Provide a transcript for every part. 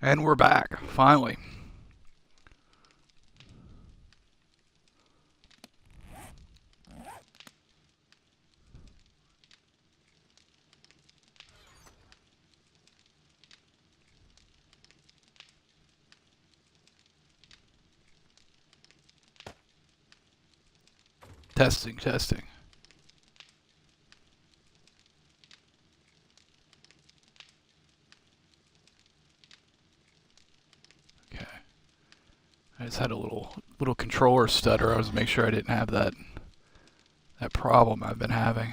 And we're back, finally. Testing, testing. Okay. I just had a little controller stutter. I was to make sure I didn't have that problem I've been having.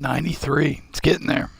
'93. It's getting there.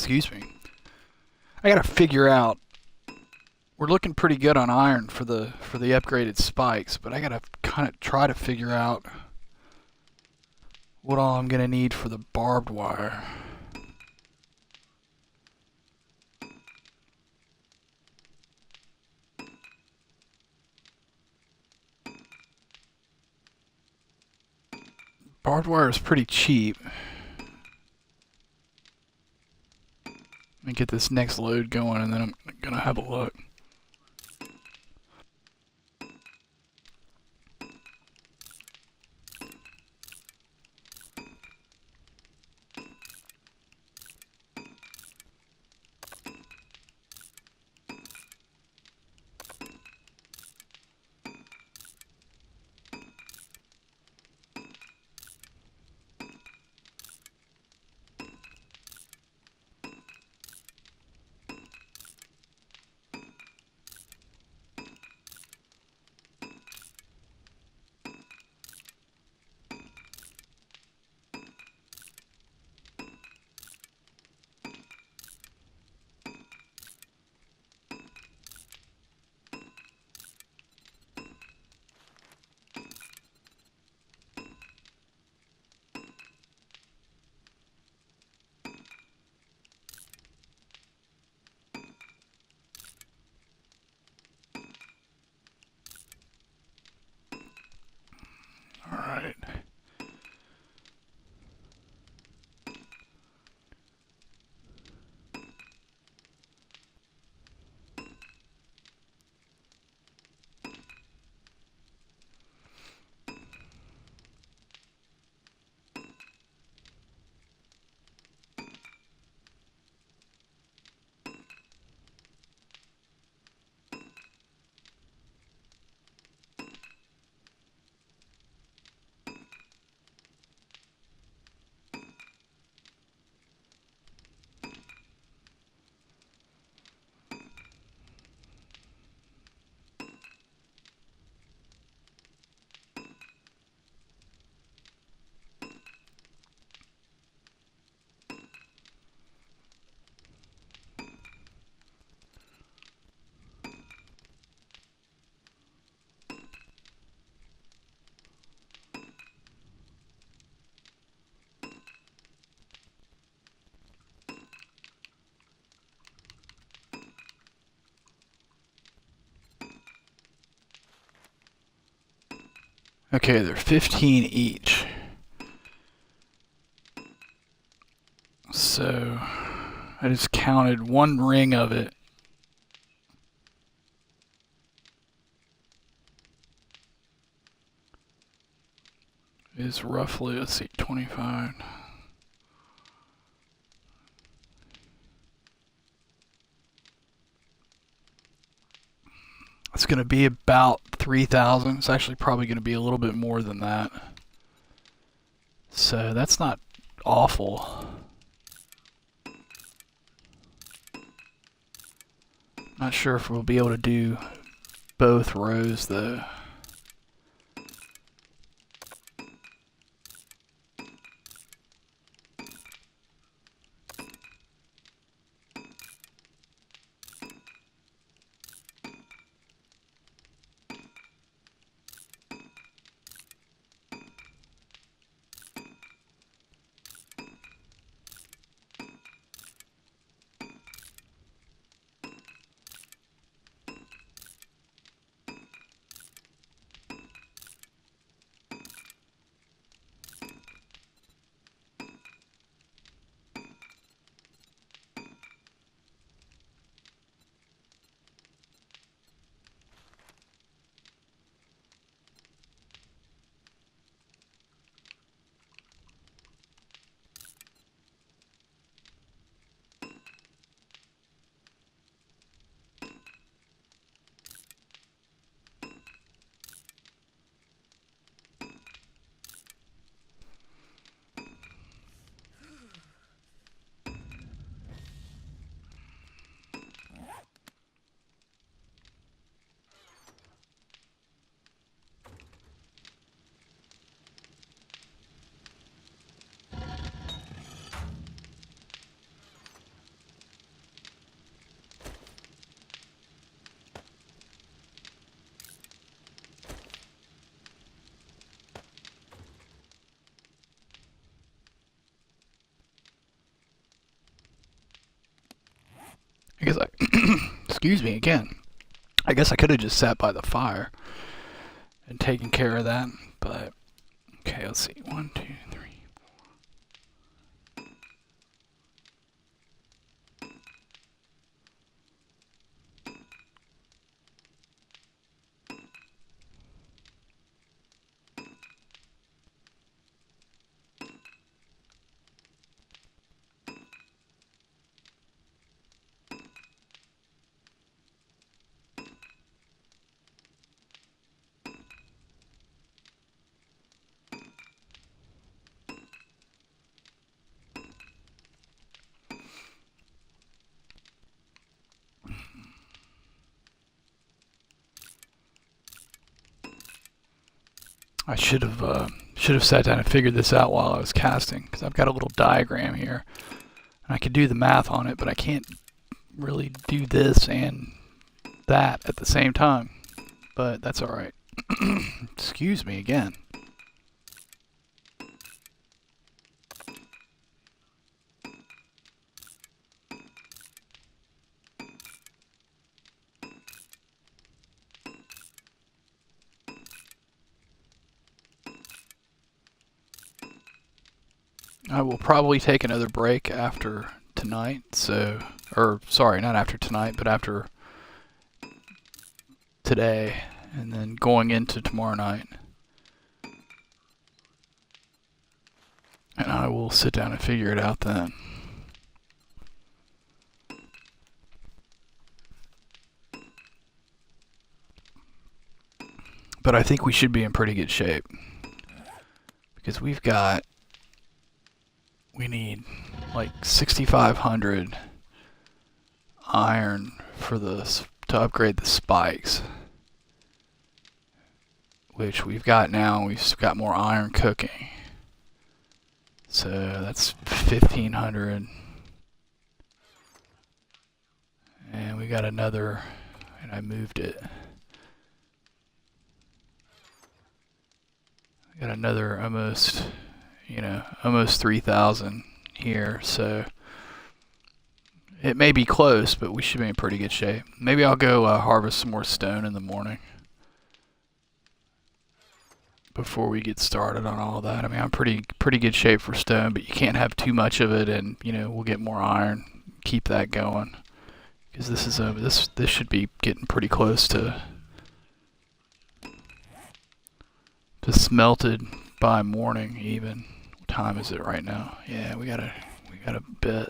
excuse me. I gotta figure out. We're looking pretty good on iron for the upgraded spikes, but I gotta kind of try to figure out what all I'm gonna need for the barbed wire. Barbed wire is pretty cheap. Let me get this next load going and then I'm gonna have a look. Alright. Okay, they're 15 each. So I just counted one ring of it. Is roughly, let's see, 25. It's going to be about 3,000. It's actually probably going to be a little bit more than that. So that's not awful. Not sure if we'll be able to do both rows though. I guess I, excuse me again. I guess I could have just sat by the fire and taken care of that, but okay, let's see. 1, 2, 3. I should have sat down and figured this out while I was casting, because I've got a little diagram here, and I could do the math on it, but I can't really do this and that at the same time. But that's all right. Excuse me again. I will probably take another break after tonight, or sorry, not after tonight, but after today, and then going into tomorrow night. And I will sit down and figure it out then. But I think we should be in pretty good shape, because we need like 6,500 iron for to upgrade the spikes, which we've got now. We've got more iron cooking, so that's 1,500, and we got another, and I moved it. Got another almost 3,000 here, so it may be close, but we should be in pretty good shape. Maybe I'll go harvest some more stone in the morning before we get started on all that. I mean, I'm pretty good shape for stone, but you can't have too much of it, and we'll get more iron. Keep that going, because this should be getting pretty close to smelted by morning even. What time is it right now? Yeah, we got a bit.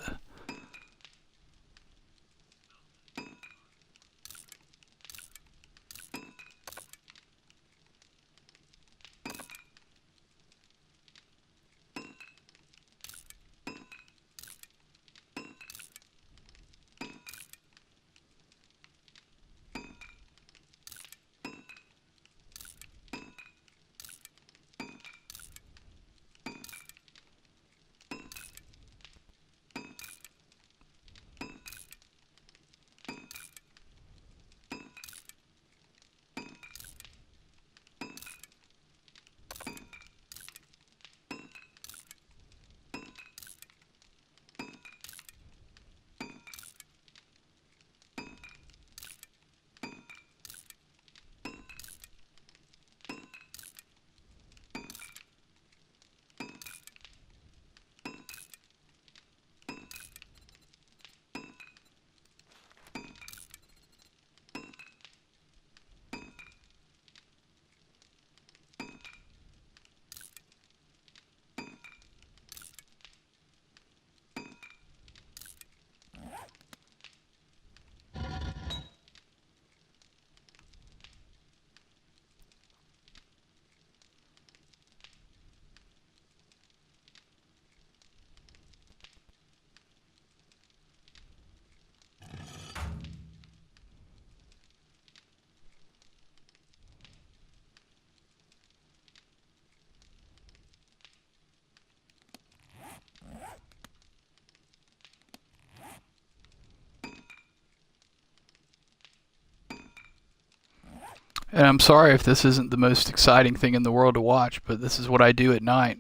And I'm sorry if this isn't the most exciting thing in the world to watch, but this is what I do at night.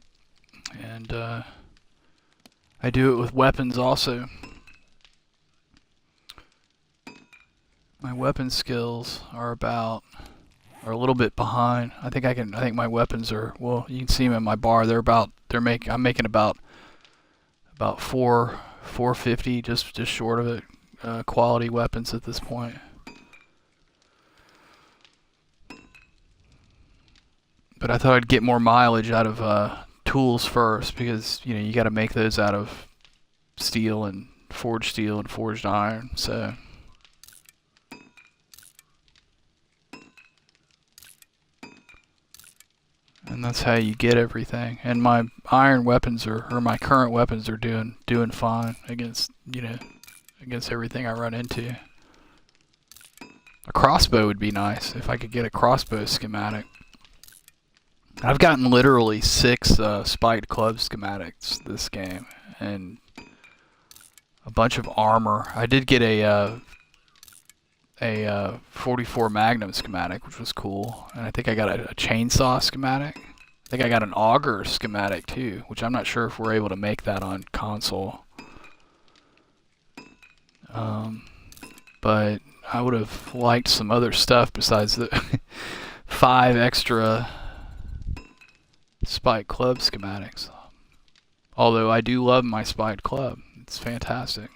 And I do it with weapons also. my weapon skills are a little bit behind. I think my weapons are, well, you can see them in my bar. I'm making about 450, just short of it. Quality weapons at this point. But I thought I'd get more mileage out of tools first, because you got to make those out of steel and forged iron. So and that's how you get everything. And my iron weapons or my current weapons are doing fine against against everything I run into. A crossbow would be nice if I could get a crossbow schematic. I've gotten literally 6 spiked club schematics this game, and a bunch of armor. I did get a 44 Magnum schematic, which was cool, and I think I got a chainsaw schematic. I think I got an auger schematic too, which I'm not sure if we're able to make that on console. But I would have liked some other stuff besides the 5 extra spiked club schematics. Although I do love my spiked club. It's fantastic.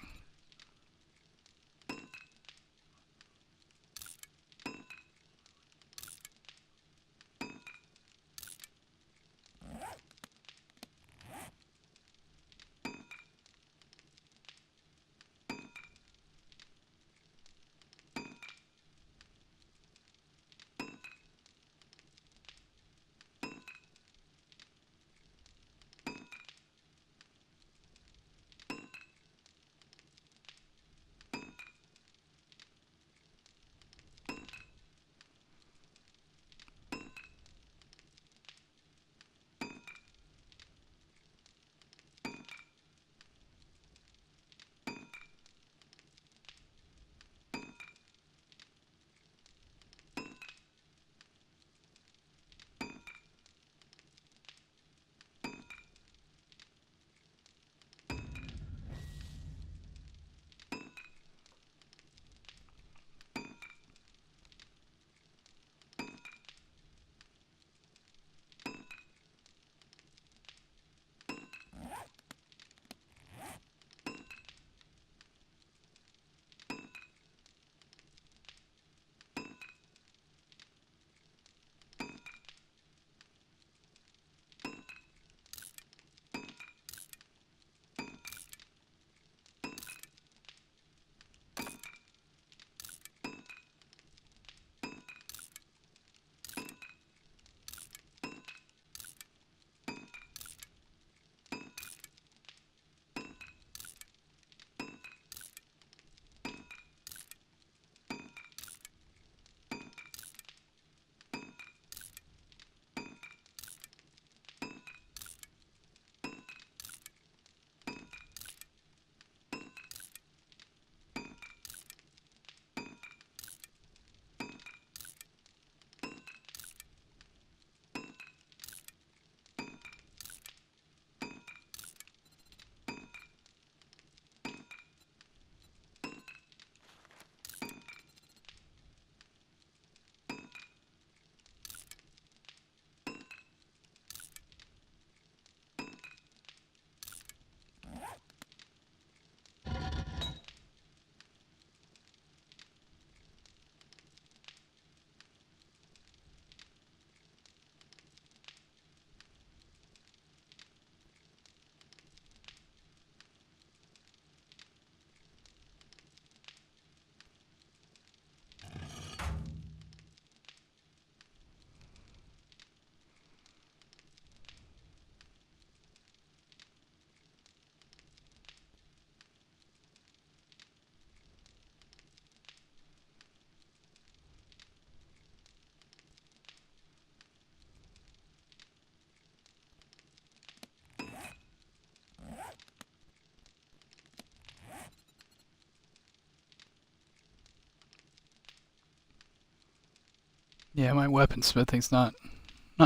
Yeah, my weaponsmithing's not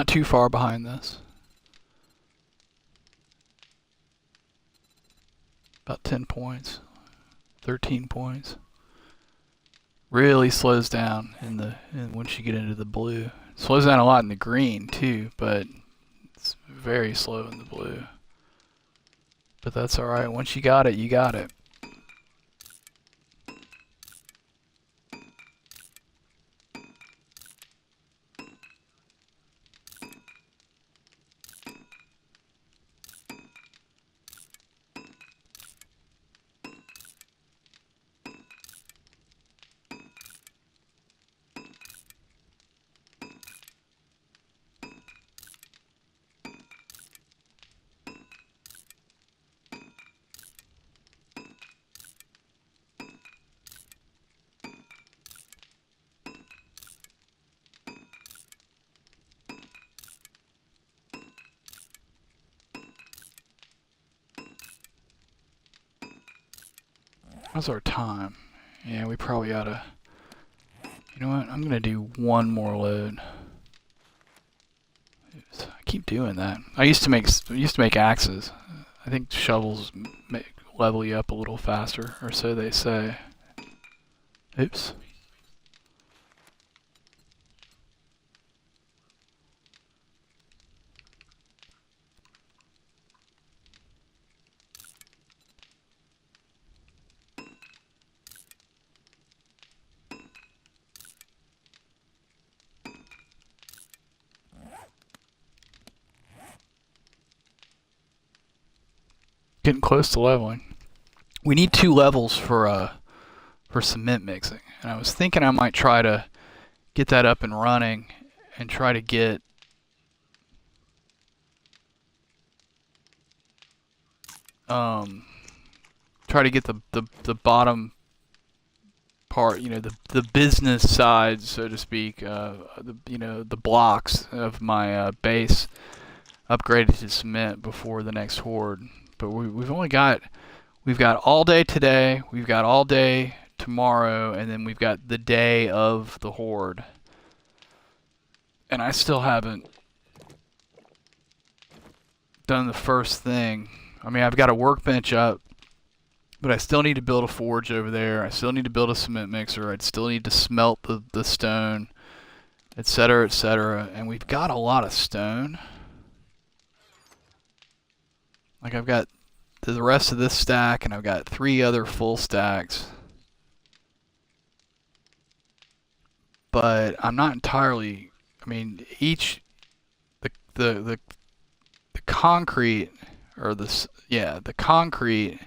too far behind this. About 10 points, 13 points. Really slows down once you get into the blue. It slows down a lot in the green too, but it's very slow in the blue. But that's alright. Once you got it, you got it. How's our time? Yeah, we probably oughta... You know what? I'm gonna do one more load. Oops, I keep doing that. I used to make axes. I think shovels level you up a little faster, or so they say. Oops. Getting close to leveling. We need 2 levels for cement mixing, and I was thinking I might try to get that up and running and try to get the bottom part, the business side, so to speak, the blocks of my base upgraded to cement before the next horde. But we've got all day today, we've got all day tomorrow, and then we've got the day of the horde. And I still haven't done the first thing. I mean, I've got a workbench up, but I still need to build a forge over there. I still need to build a cement mixer. I'd still need to smelt the stone, etc., etc. And we've got a lot of stone. Like, I've got the rest of this stack, and I've got 3 other full stacks. But I'm not entirely... I mean, the concrete, or the concrete,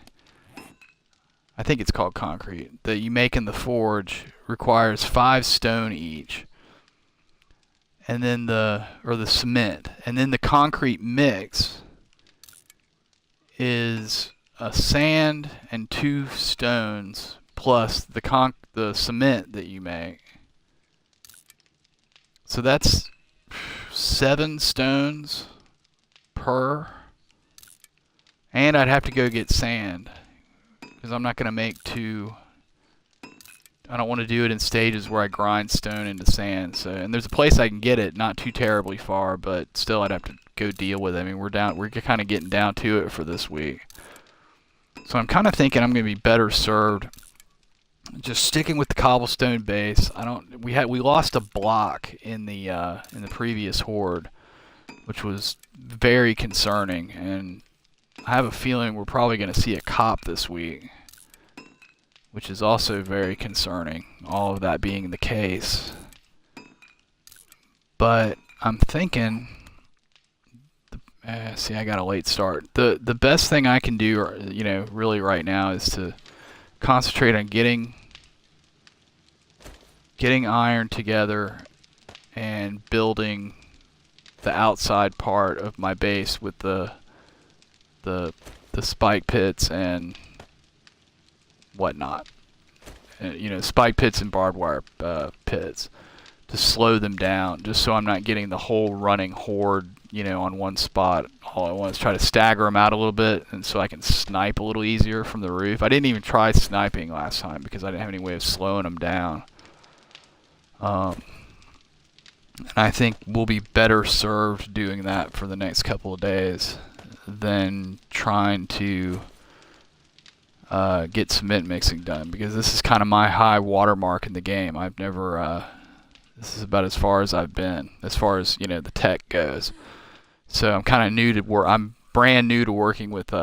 I think it's called concrete, that you make in the forge requires 5 stone each. And then the cement. And then the concrete mix is a sand and 2 stones plus the cement that you make. So that's 7 stones per. And I'd have to go get sand, because I'm not going to make 2. I don't want to do it in stages where I grind stone into sand. So, and there's a place I can get it, not too terribly far, but still I'd have to go deal with it. I mean, we're kind of getting down to it for this week. So I'm kind of thinking I'm going to be better served just sticking with the cobblestone base. We lost a block in the previous horde, which was very concerning, and I have a feeling we're probably going to see a cop this week, which is also very concerning, all of that being the case. But I'm thinking, see, I got a late start. The best thing I can do, really right now, is to concentrate on getting iron together and building the outside part of my base with the spike pits and whatnot. Spike pits and barbed wire pits to slow them down, just so I'm not getting the whole running horde, on one spot. All I want is try to stagger them out a little bit, and so I can snipe a little easier from the roof. I didn't even try sniping last time because I didn't have any way of slowing them down. And I think we'll be better served doing that for the next couple of days than trying to get cement mixing done, because this is kind of my high watermark in the game. I've never, this is about as far as I've been, as far as, you know, the tech goes. So I'm kind of new to I'm brand new to working with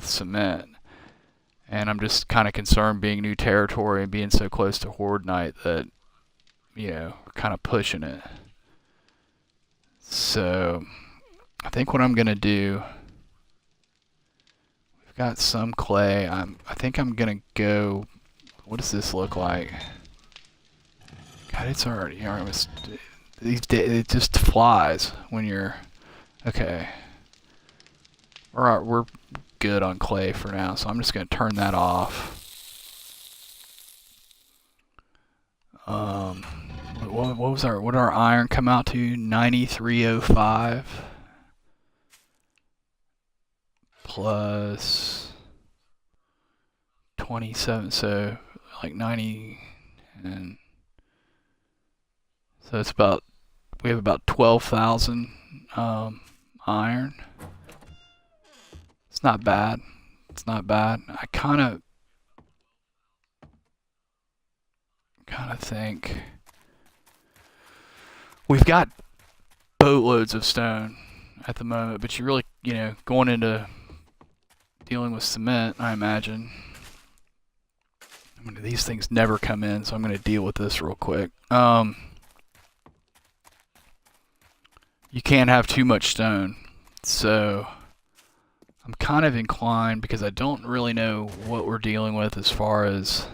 cement. And I'm just kind of concerned, being new territory and being so close to Horde Night, that, you know, we're kind of pushing it. So I think what I'm going to do, we've got some clay. I think I'm going to go, what does this look like? God, it's already it just flies when you're, okay. We're good on clay for now, so I'm just going to turn that off. What did our iron come out to? 9305 plus 27, so like 90, and so it's about, we have about 12,000 iron. It's not bad. It's not bad. I kind of think we've got boatloads of stone at the moment, but you really, you know, going into dealing with cement, I imagine, these things never come in, so I'm going to deal with this real quick. You can't have too much stone, so I'm kind of inclined, because I don't really know what we're dealing with as far as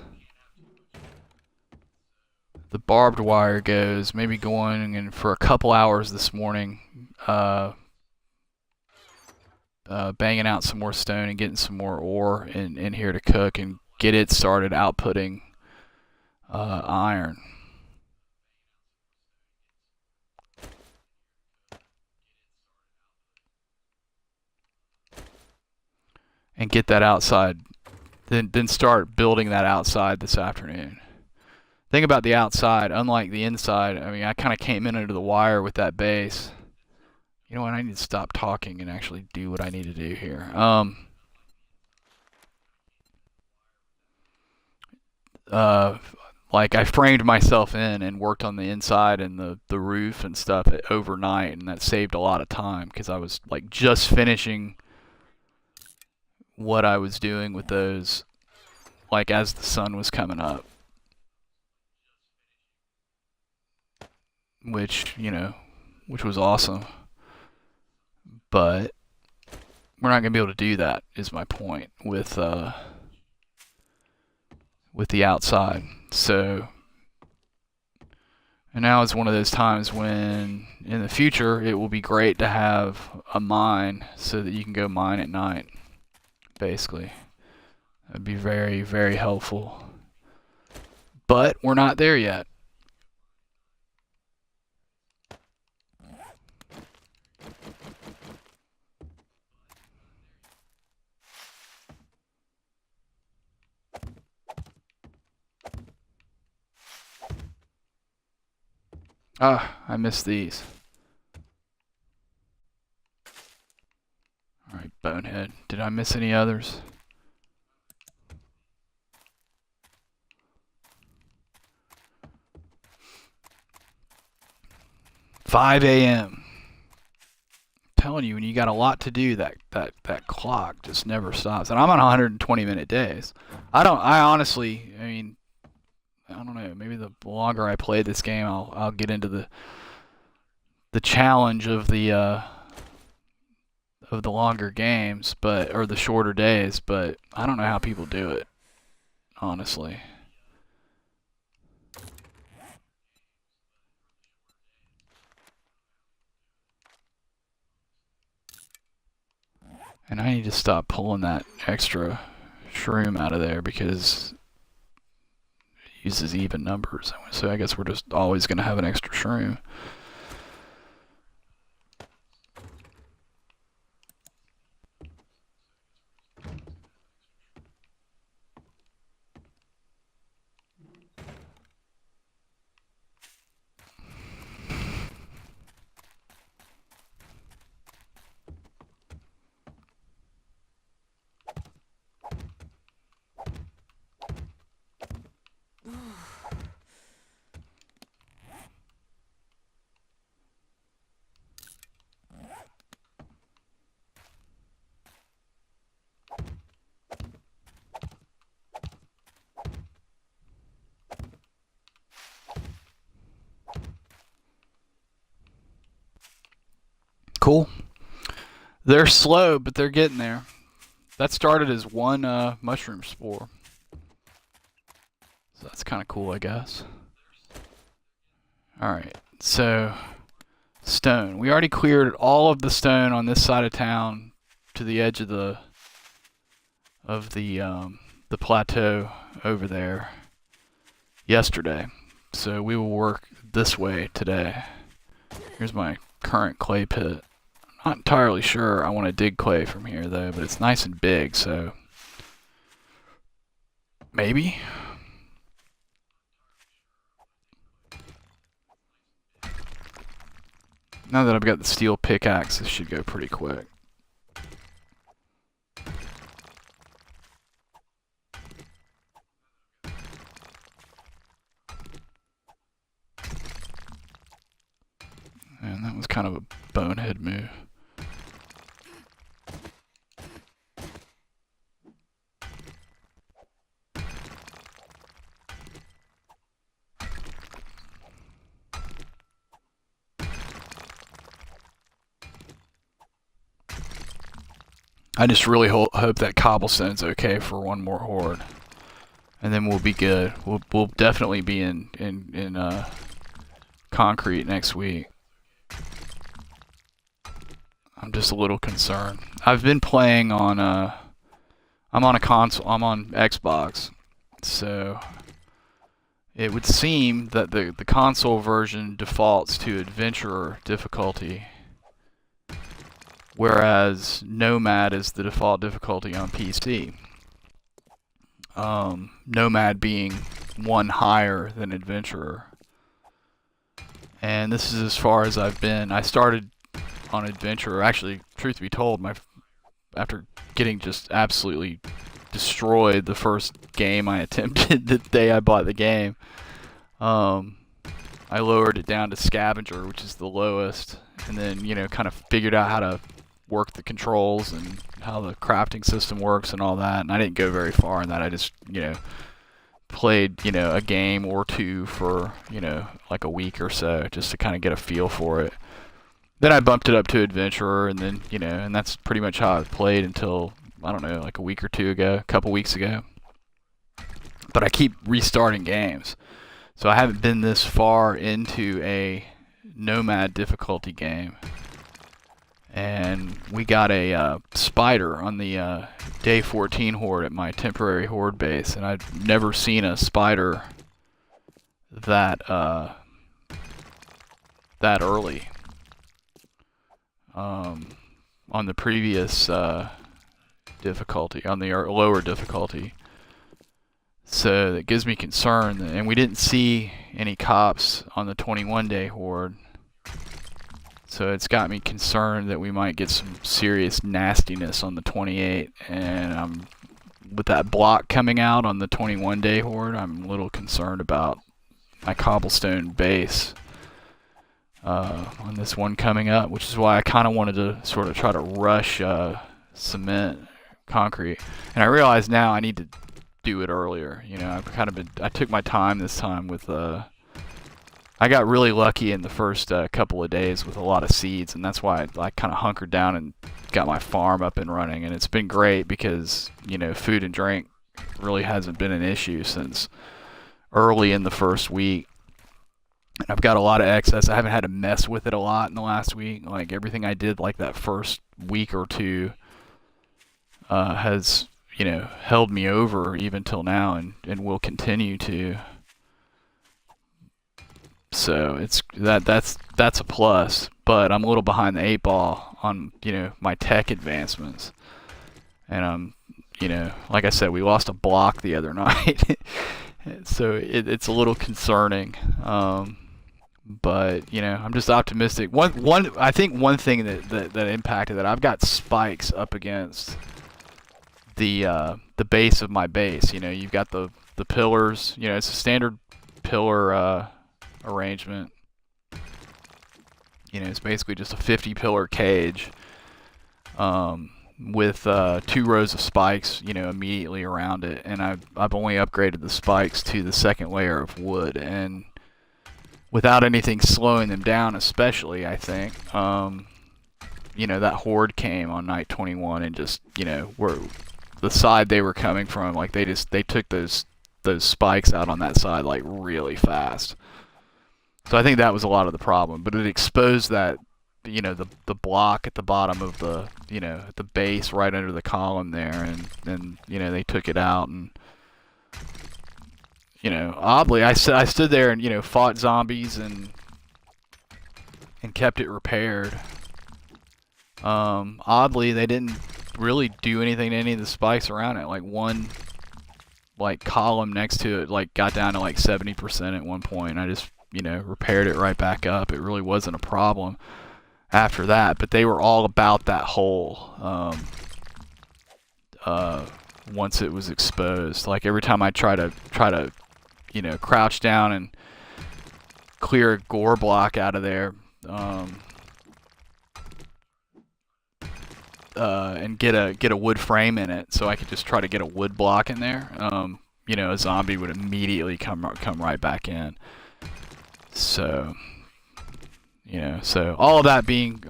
the barbed wire goes, maybe going in for a couple hours this morning, banging out some more stone and getting some more ore in here to cook and get it started outputting iron. And get that outside, then start building that outside this afternoon. Thing about the outside, unlike the inside, I mean, I kind of came in under the wire with that base. You know what, I need to stop talking and actually do what I need to do here. Like, I framed myself in and worked on the inside and the roof and stuff overnight, and that saved a lot of time, because I was like just finishing what I was doing with those, like, as the sun was coming up. Which, you know, which was awesome. But we're not going to be able to do that, is my point, with the outside. So, and now is one of those times when, in the future, it will be great to have a mine so that you can go mine at night, basically. That'd be very, very helpful. But we're not there yet. Ah, I missed these. Alright, bonehead. Did I miss any others? $5 a.m. Telling you, when you got a lot to do, that clock just never stops. And I'm on 120-minute days. I honestly, I mean, I don't know, maybe the longer I play this game, I'll get into the challenge of the longer games, or the shorter days, but I don't know how people do it, honestly. And I need to stop pulling that extra shroom out of there, because it uses even numbers. So I guess we're just always going to have an extra shroom. cool. They're slow, but they're getting there. That started as one mushroom spore. So that's kind of cool, I guess. Alright, so stone. We already cleared all of the stone on this side of town to the edge of the plateau over there yesterday. So we will work this way today. Here's my current clay pit. I'm not entirely sure I want to dig clay from here though, but it's nice and big, so maybe. Now that I've got the steel pickaxe, this should go pretty quick. And that was kind of a bonehead move. I just really hope that cobblestone's okay for one more horde, and then we'll be good. We'll definitely be in concrete next week. I'm just a little concerned. I've been playing on I'm on a console. I'm on Xbox, so it would seem that the console version defaults to adventurer difficulty, whereas Nomad is the default difficulty on PC. Nomad being one higher than Adventurer. And this is as far as I've been. I started on Adventurer. Actually, truth be told, after getting just absolutely destroyed the first game I attempted the day I bought the game, I lowered it down to Scavenger, which is the lowest, and then, kind of figured out how to work the controls and how the crafting system works and all that, and I didn't go very far in that. I just, played, a game or two for, like a week or so, just to kind of get a feel for it. Then I bumped it up to Adventurer, and then, and that's pretty much how I played until, I don't know, like a week or two ago, a couple weeks ago. But I keep restarting games. So I haven't been this far into a Nomad difficulty game. And we got a spider on the day 14 horde at my temporary horde base, and I've never seen a spider that early. On the previous difficulty, on the lower difficulty. So that gives me concern, and we didn't see any cops on the 21-day horde. So it's got me concerned that we might get some serious nastiness on the 28, and with that block coming out on the 21-day horde, I'm a little concerned about my cobblestone base on this one coming up, which is why I kind of wanted to sort of try to rush cement concrete. And I realize now I need to do it earlier. I took my time this time with I got really lucky in the first couple of days with a lot of seeds, and that's why I kind of hunkered down and got my farm up and running. And it's been great because, food and drink really hasn't been an issue since early in the first week. And I've got a lot of excess. I haven't had to mess with it a lot in the last week. Like, everything I did like that first week or two has, held me over even till now, and will continue to. So that's a plus, but I'm a little behind the 8-ball on, my tech advancements. And like I said, we lost a block the other night. So it's a little concerning. But I'm just optimistic. I think one thing that impacted that, I've got spikes up against the base of my base. You've got the pillars, it's a standard pillar arrangement. It's basically just a 50 pillar cage with 2 rows of spikes, immediately around it. And I've only upgraded the spikes to the second layer of wood, and without anything slowing them down, especially, I think. that horde came on night 21 and just, were the side they were coming from, like they took those spikes out on that side like really fast. So I think that was a lot of the problem, but it exposed that, the block at the bottom of the, at the base right under the column there, and they took it out. And oddly, I stood there and fought zombies and kept it repaired. Oddly, they didn't really do anything to any of the spikes around it. Like one column next to it got down to 70% at one point, and I just repaired it right back up. It really wasn't a problem after that, but they were all about that hole once it was exposed. Like every time I try to crouch down and clear a gore block out of there, and get a wood frame in it, so I could just try to get a wood block in there, a zombie would immediately come right back in. So so all that being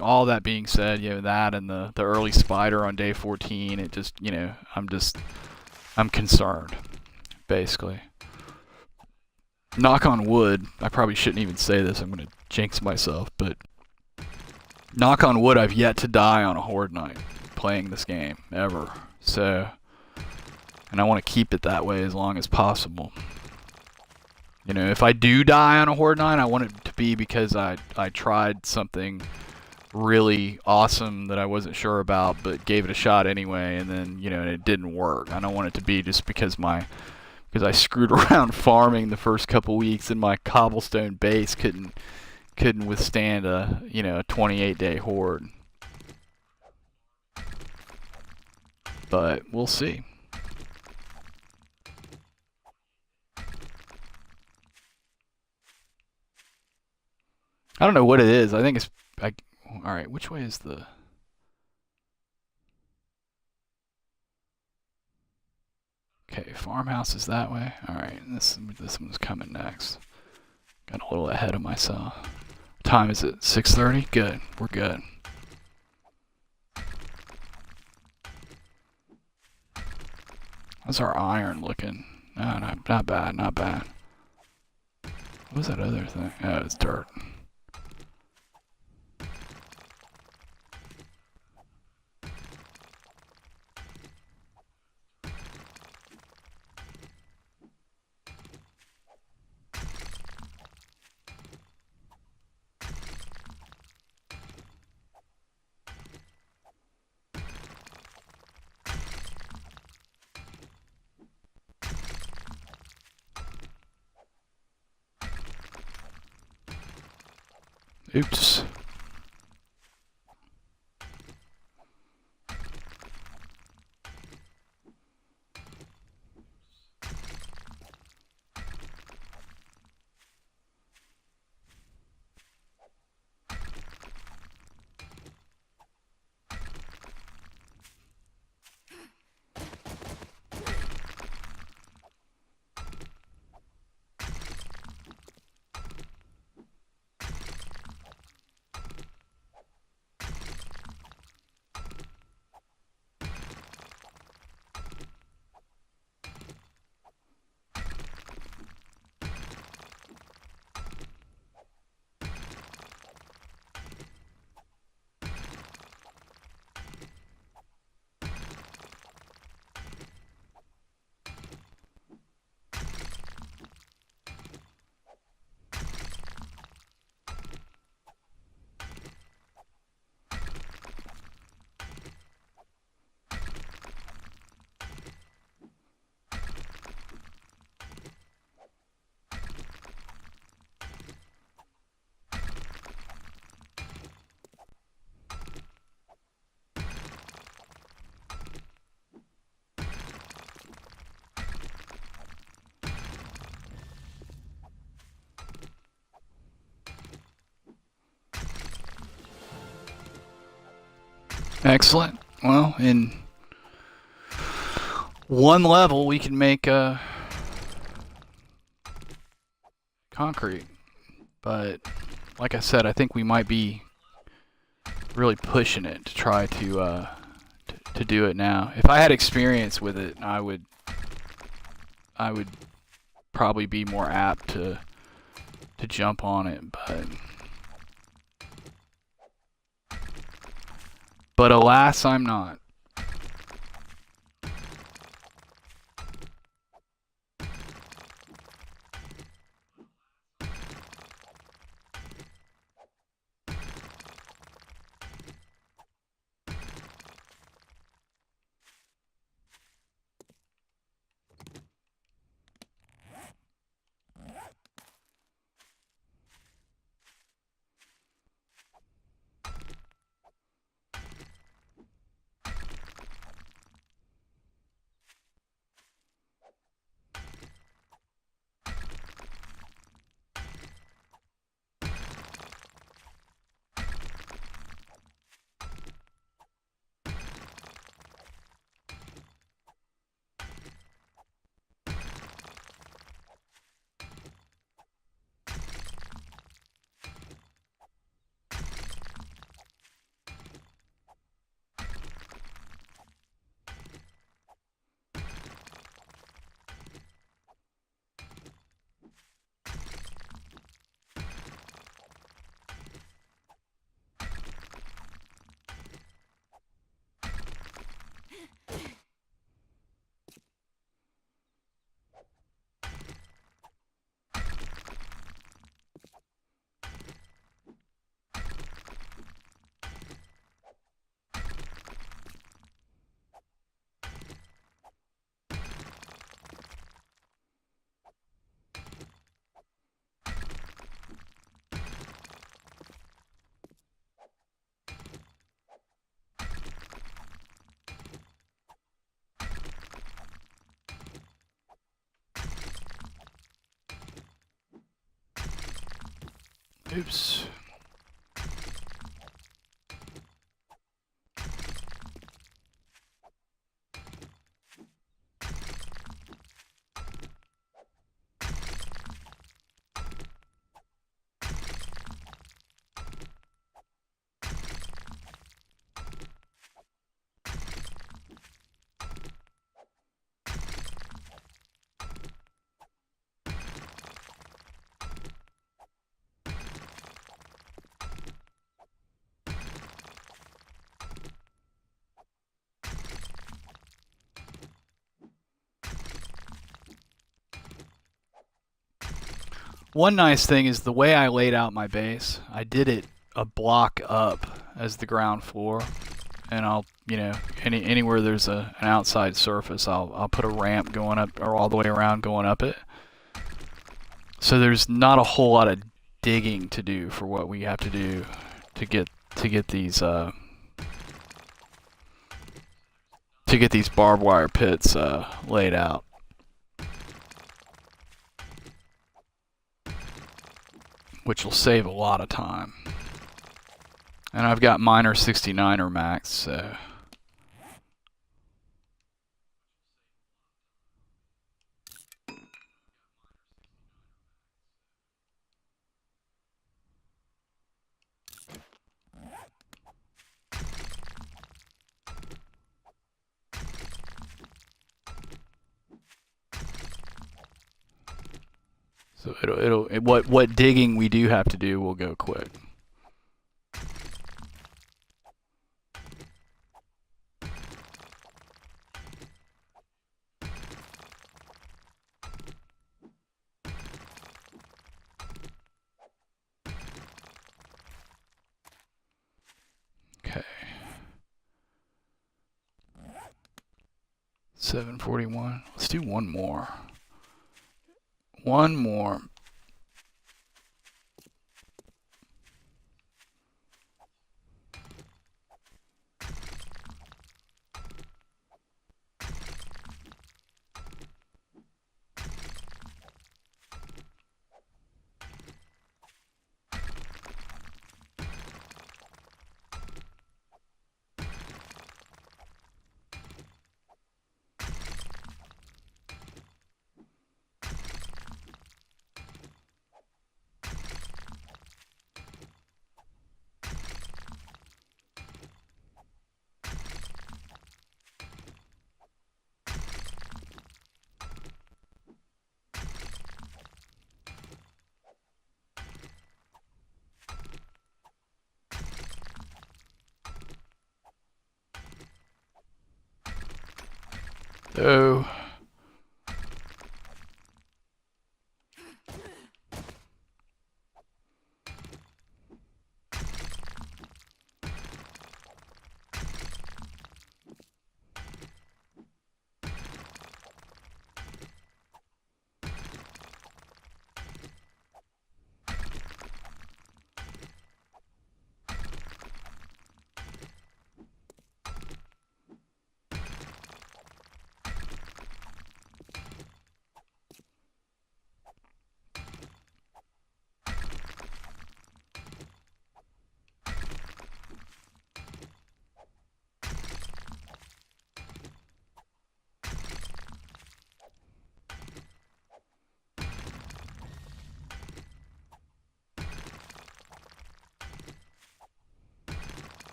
said, that and the early spider on day 14, it just, I'm concerned, basically. Knock on wood, I probably shouldn't even say this, I'm gonna jinx myself, but knock on wood, I've yet to die on a horde night playing this game, ever. So, and I want to keep it that way as long as possible. If I do die on a horde night, I want it to be because I tried something really awesome that I wasn't sure about, but gave it a shot anyway, and then, it didn't work. I don't want it to be just because I screwed around farming the first couple weeks and my cobblestone base couldn't withstand a 28-day horde. But we'll see. I don't know what it is. I think it's all right. Which way is the? Okay, farmhouse is that way. All right, this one's coming next. Got a little ahead of myself. What time is it? 6:30. Good. We're good. How's our iron looking? No, not bad. Not bad. What was that other thing? Oh, it's dirt. Oops. Excellent. Well, in one level, we can make concrete. But like I said, I think we might be really pushing it to try to do it now. If I had experience with it, I would probably be more apt to jump on it, but alas, I'm not. Oops. One nice thing is the way I laid out my base. I did it a block up as the ground floor, and I'll, anywhere there's an outside surface, I'll put a ramp going up, or all the way around going up it. So there's not a whole lot of digging to do for what we have to do to get these barbed wire pits laid out. Which will save a lot of time. And I've got Miner 69er max, so. So what digging we do have to do will go quick. Okay. 741. Let's do one more. One more. Oh.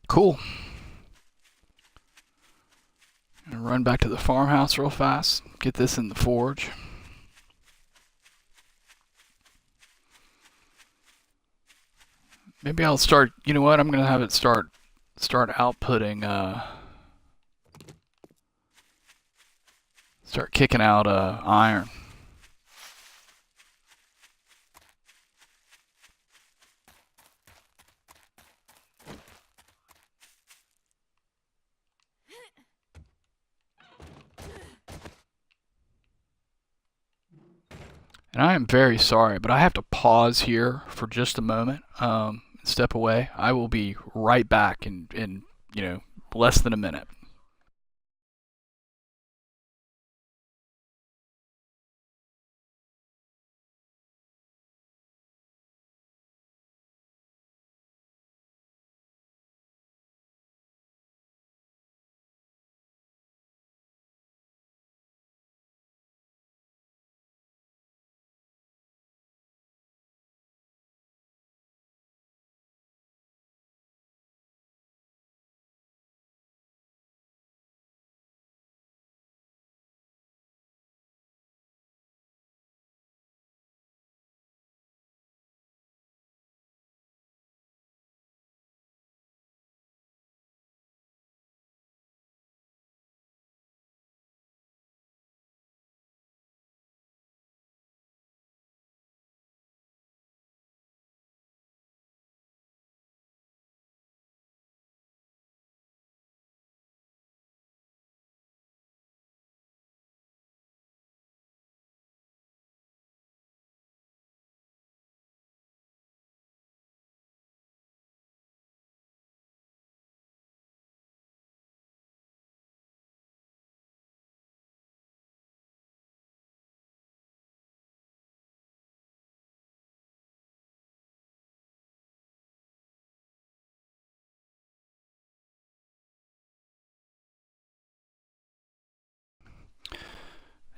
Cool. Gonna run back to the farmhouse real fast. Get this in the forge. Maybe I'll start. You know what? I'm gonna have it start outputting. Start kicking out iron. And I am very sorry, but I have to pause here for just a moment. Step away. I will be right back in less than a minute.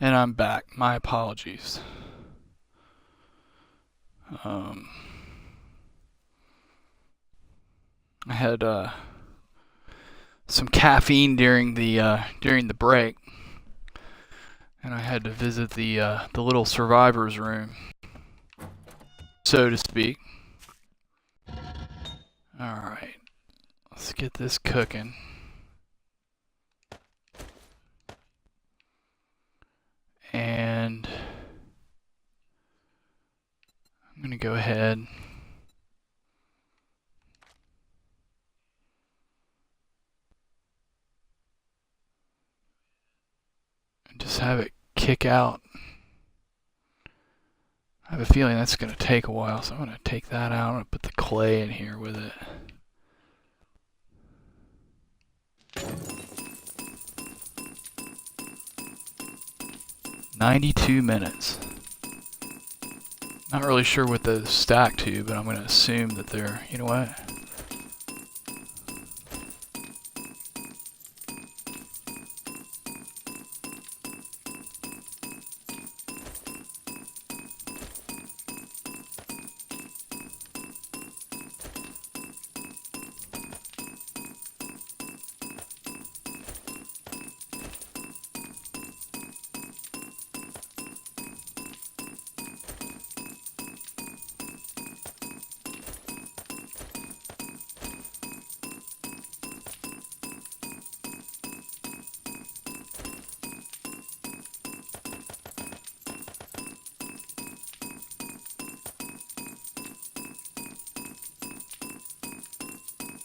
And I'm back. My apologies. Um, I had some caffeine during the break, and I had to visit the little survivor's room, so to speak. All right, let's get this cooking. And I'm gonna go ahead and just have it kick out. I have a feeling that's gonna take a while, so I'm gonna take that out. I'm gonna put the clay in here with it. "92 minutes. Not really sure what those stack to, but I'm going to assume that they're, you know what?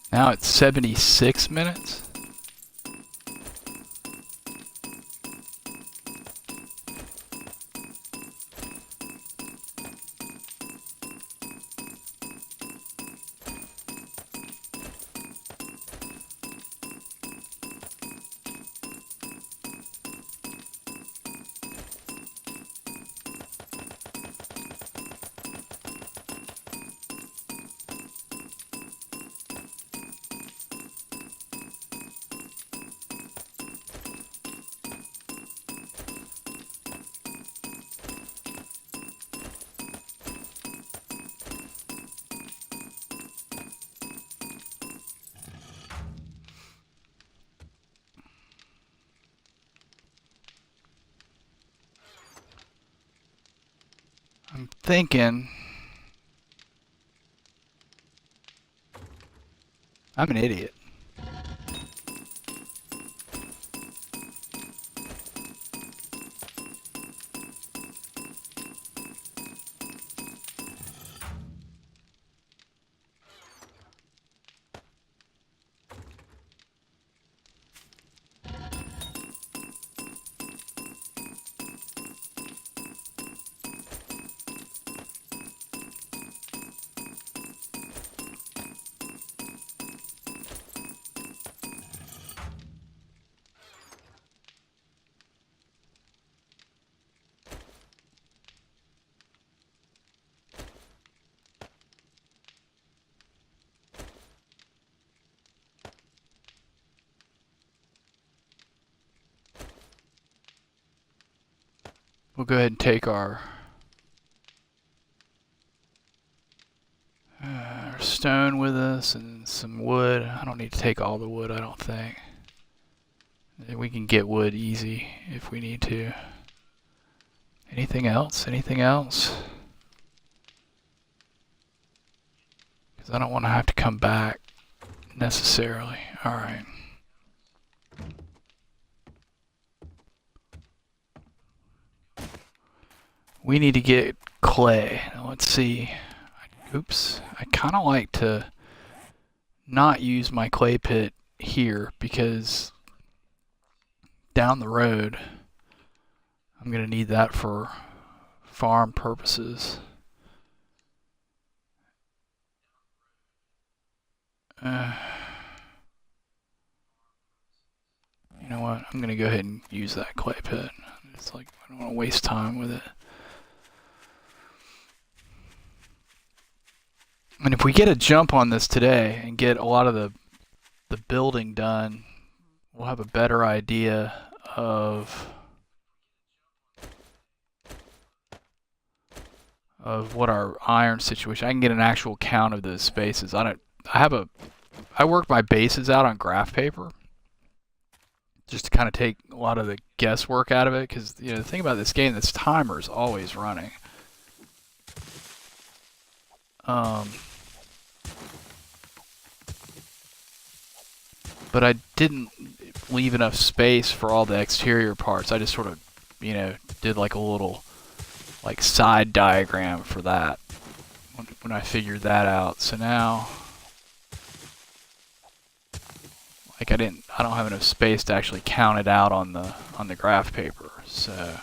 Now it's 76 minutes. I'm thinking I'm an idiot. We'll go ahead and take our stone with us and some wood. I don't need to take all the wood, I don't think. We can get wood easy if we need to. Anything else? Anything else? Because I don't want to have to come back necessarily. Alright. We need to get clay. Now let's see. Oops. I kind of like to not use my clay pit here because down the road I'm going to need that for farm purposes. You know what? I'm going to go ahead and use that clay pit. It's like I don't want to waste time with it. And if we get a jump on this today and get a lot of the building done, we'll have a better idea of what our iron situation. I can get an actual count of those spaces. I I work my bases out on graph paper just to kind of take a lot of the guesswork out of it, because the thing about this game, this timer is always running. But I didn't leave enough space for all the exterior parts. I just sort of, did like a little side diagram for that when I figured that out. So now, I don't have enough space to actually count it out on the graph paper. So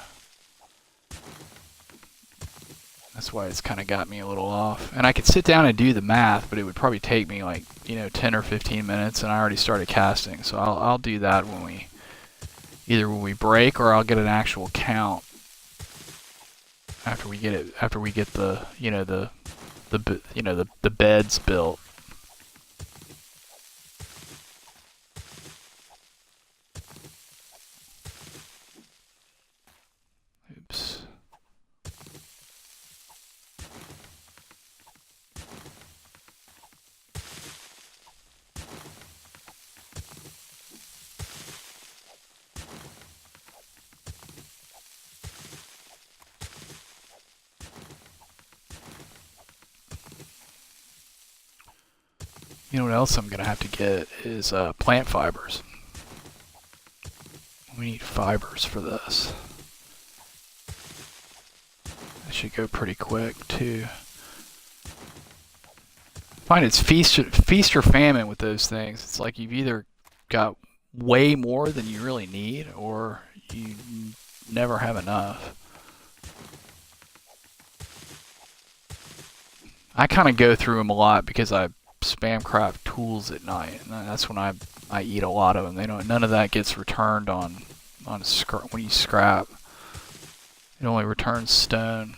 that's why it's kind of got me a little off. And I could sit down and do the math, but it would probably take me 10 or 15 minutes, and I already started casting. So I'll do that either when we break, or I'll get an actual count after we get the the beds built. Oops. You know what else I'm gonna have to get is plant fibers. We need fibers for this. That should go pretty quick too. I find it's feast or famine with those things. It's like you've either got way more than you really need, or you never have enough. I kind of go through them a lot because I spam craft tools at night, and that's when I eat a lot of them. None of that gets returned on when you scrap. It only returns stone.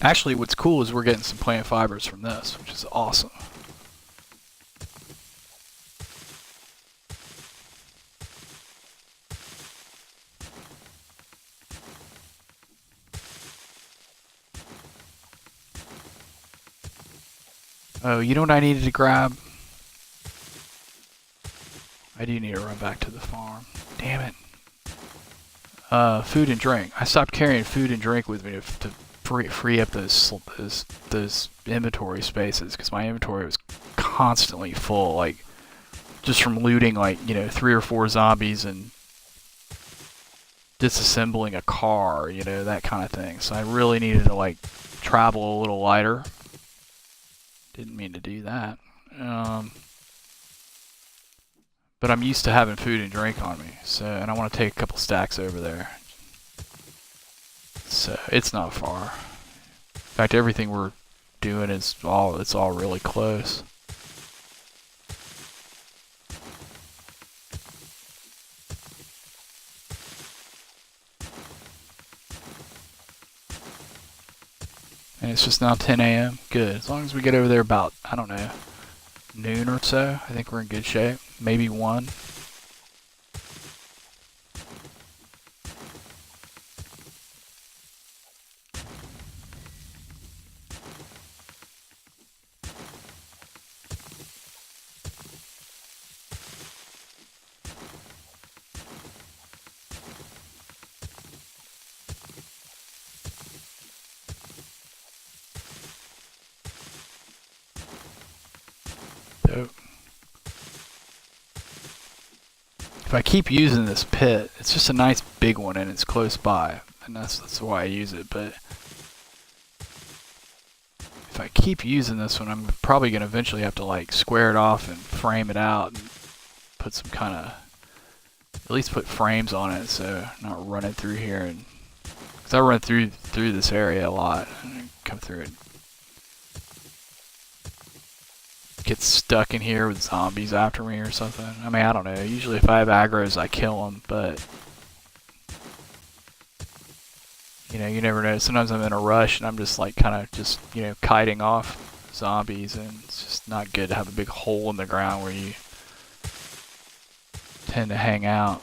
Actually, what's cool is we're getting some plant fibers from this, which is awesome. Oh, you know what I needed to grab? I do need to run back to the farm. Damn it. Food and drink. I stopped carrying food and drink with me to free up those inventory spaces, because my inventory was constantly full, just from looting 3 or 4 zombies and disassembling a car, that kind of thing. So I really needed to travel a little lighter. Didn't mean to do that. But I'm used to having food and drink on me, and I want to take a couple stacks over there. So it's not far. In fact, everything we're doing it's all really close. And it's just now 10 a.m. Good. As long as we get over there about, I don't know, noon or so, I think we're in good shape. Maybe 1. So if I keep using this pit, it's just a nice big one and it's close by, and that's why I use it. But if I keep using this one, I'm probably gonna eventually have to like square it off and frame it out and put some kind of, at least put frames on it, so I'm not running through here. And because I run through this area a lot, and come through it, get stuck in here with zombies after me or something. I mean, I don't know. Usually if I have aggros, I kill them, but you know, you never know. Sometimes I'm in a rush and I'm just like kind of just, you know, kiting off zombies, and it's just not good to have a big hole in the ground where you tend to hang out.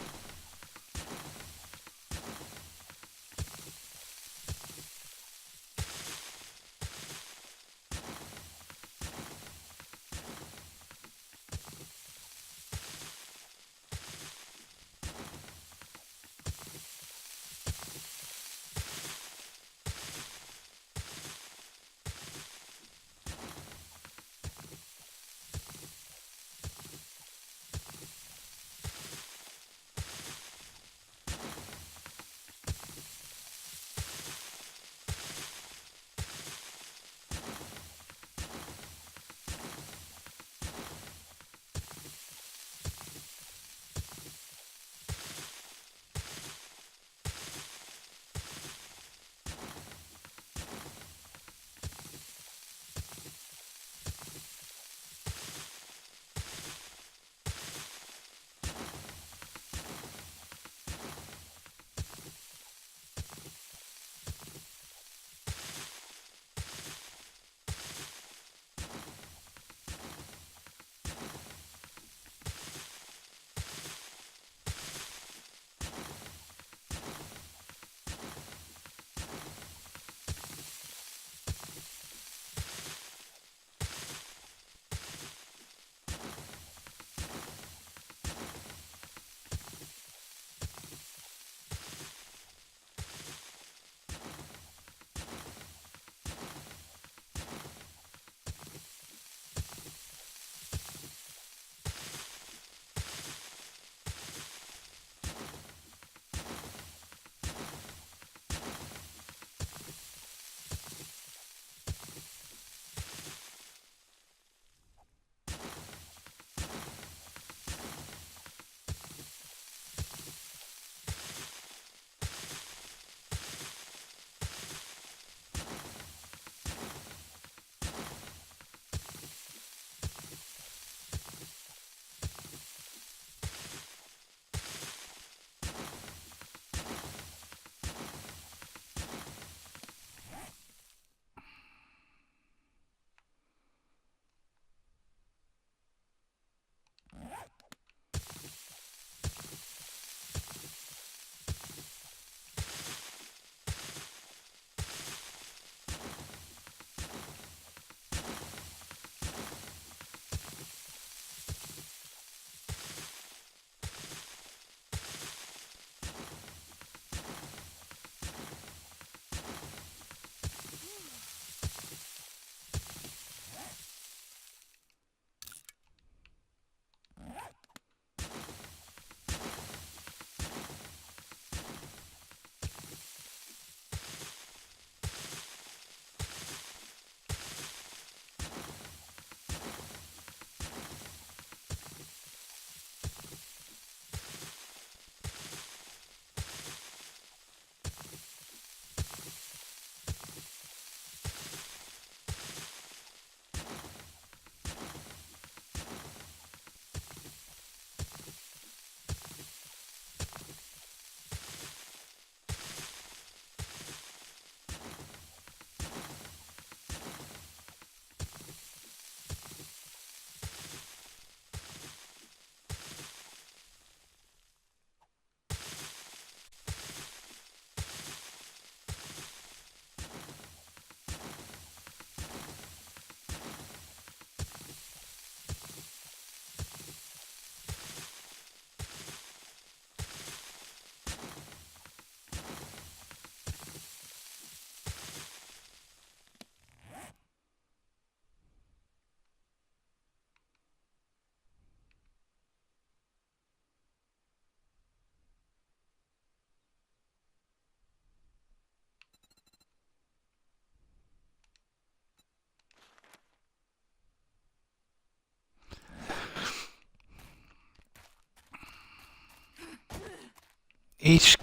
Each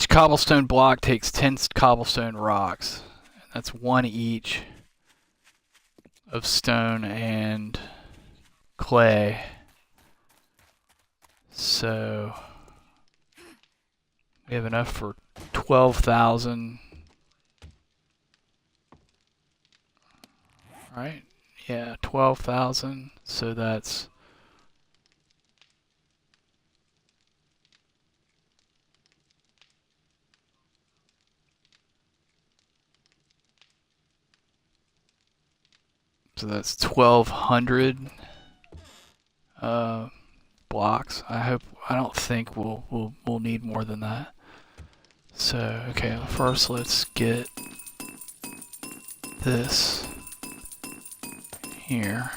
cobblestone block takes 10 cobblestone rocks. That's one each of stone and clay. So we have enough for 12,000. Right? Yeah, 12,000. So that's so that's 1,200 blocks. I don't think we'll need more than that. So okay, first let's get this here.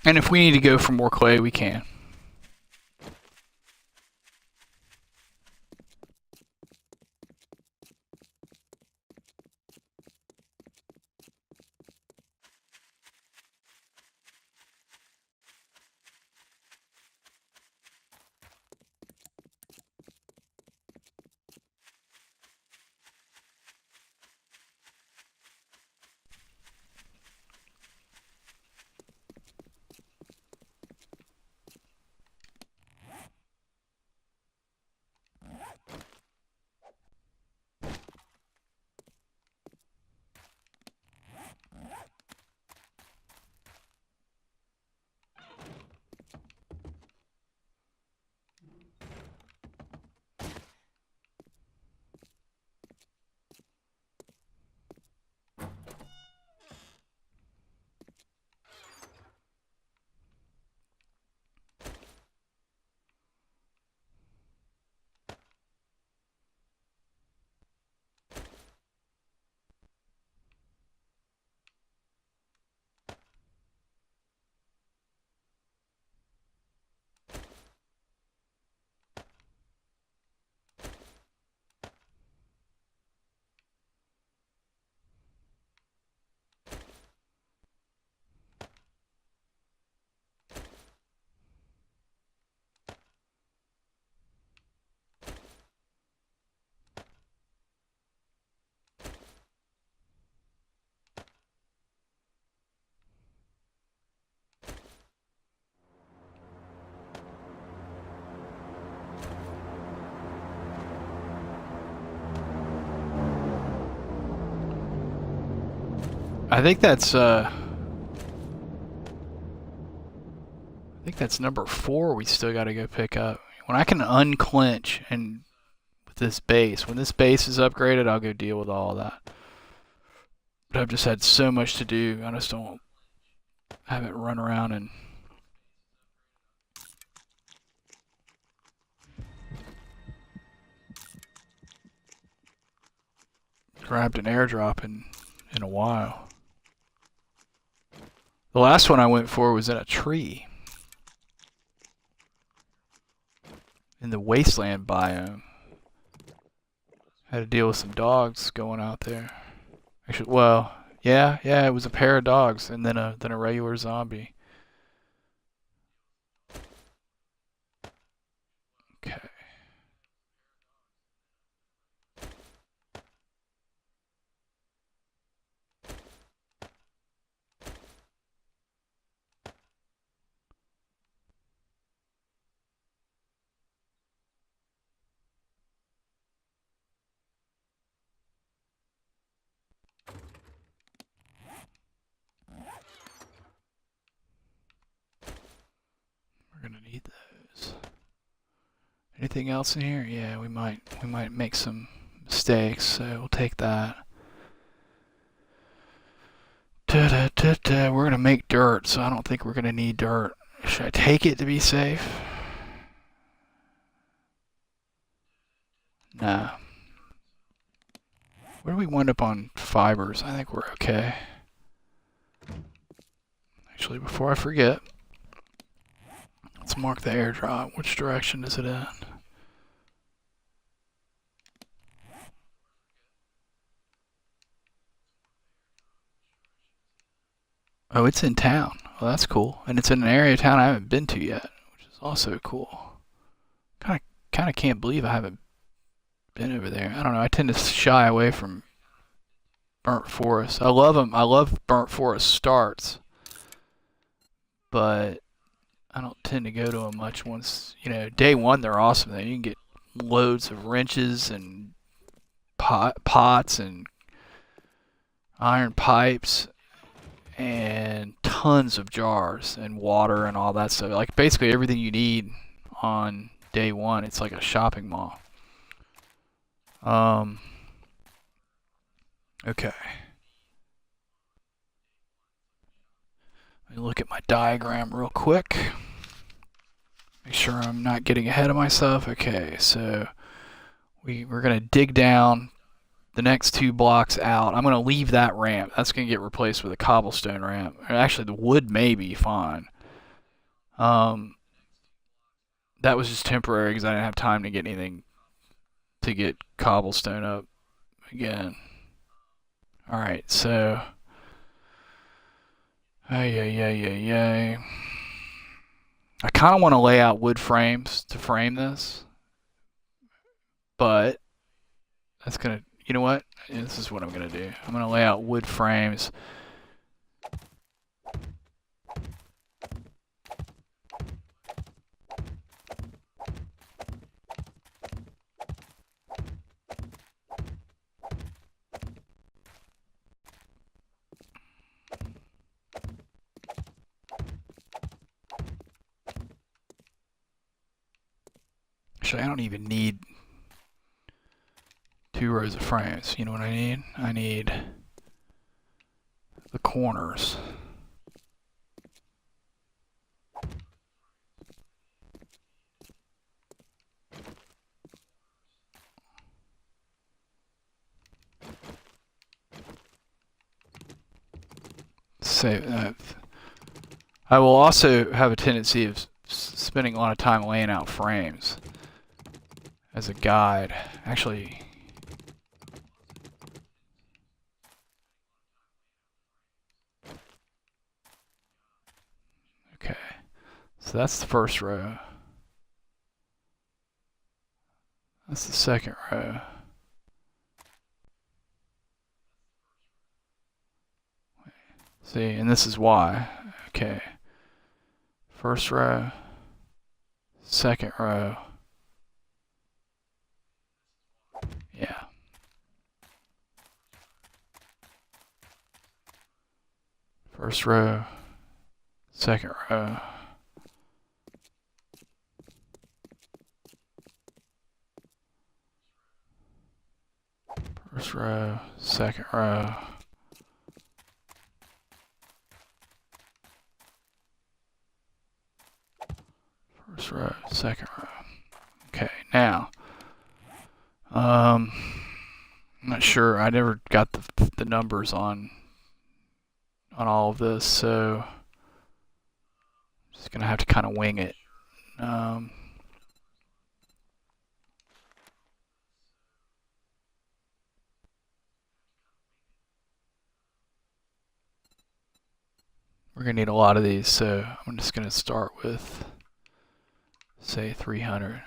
And if we need to go for more clay, we can. I think that's number 4 we still got to go pick up. When I can unclench and with this base, when this base is upgraded, I'll go deal with all of that. But I've just had so much to do, I just don't have it run around and grabbed an airdrop and in a while. The last one I went for was in a tree in the wasteland biome. Had to deal with some dogs going out there. Actually, well, yeah, it was a pair of dogs and then a regular zombie. Okay. We're gonna need those. Anything else in here? Yeah, we might make some mistakes, so we'll take that. We're gonna make dirt, so I don't think we're gonna need dirt. Should I take it to be safe? Nah. Where do we wind up on fibers? I think we're okay. Actually, before I forget, let's mark the airdrop. Which direction is it in? Oh, it's in town. Well, that's cool. And it's in an area of town I haven't been to yet, which is also cool. Kind of can't believe I haven't been over there. I don't know. I tend to shy away from burnt forest. I love them. I love burnt forest starts, but I don't tend to go to them much. Once day one they're awesome. Then you can get loads of wrenches and pots and iron pipes and tons of jars and water and all that stuff. Like basically everything you need on day one. It's like a shopping mall. Okay. Let me look at my diagram real quick. Make sure I'm not getting ahead of myself. Okay, so we're gonna dig down the next 2 blocks out. I'm gonna leave that ramp. That's gonna get replaced with a cobblestone ramp. Actually, the wood may be fine. That was just temporary because I didn't have time to get anything to get cobblestone up again. All right, so I kind of want to lay out wood frames to frame this, but that's gonna. You know what? This is what I'm gonna do. I'm gonna lay out wood frames. Actually, I don't even need 2 rows of frames. You know what I need? I need the corners. So I will also have a tendency of spending a lot of time laying out frames as a guide. Actually, okay. So that's the first row. That's the second row. See, and this is why. Okay. First row, second row. Yeah. First row, second row. First row, second row. First row, second row. Okay, now, I'm not sure. I never got the numbers on all of this, so just gonna have to kind of wing it. We're gonna need a lot of these, so I'm just gonna start with, say, 300.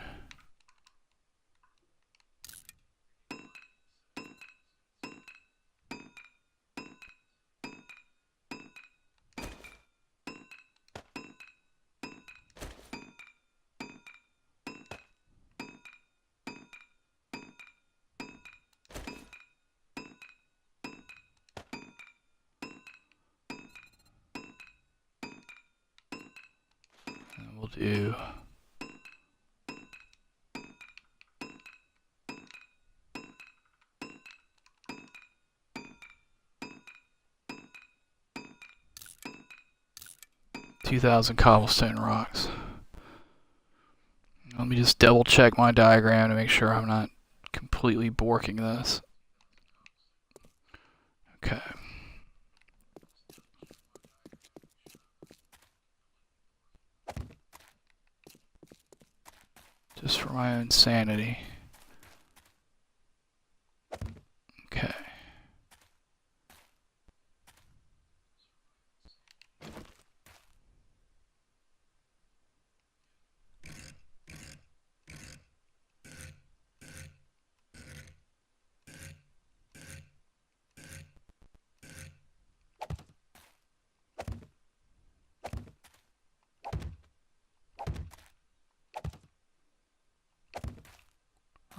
And we'll do 2,000 cobblestone rocks. Let me just double check my diagram to make sure I'm not completely borking this. Okay. Just for my own sanity. Okay.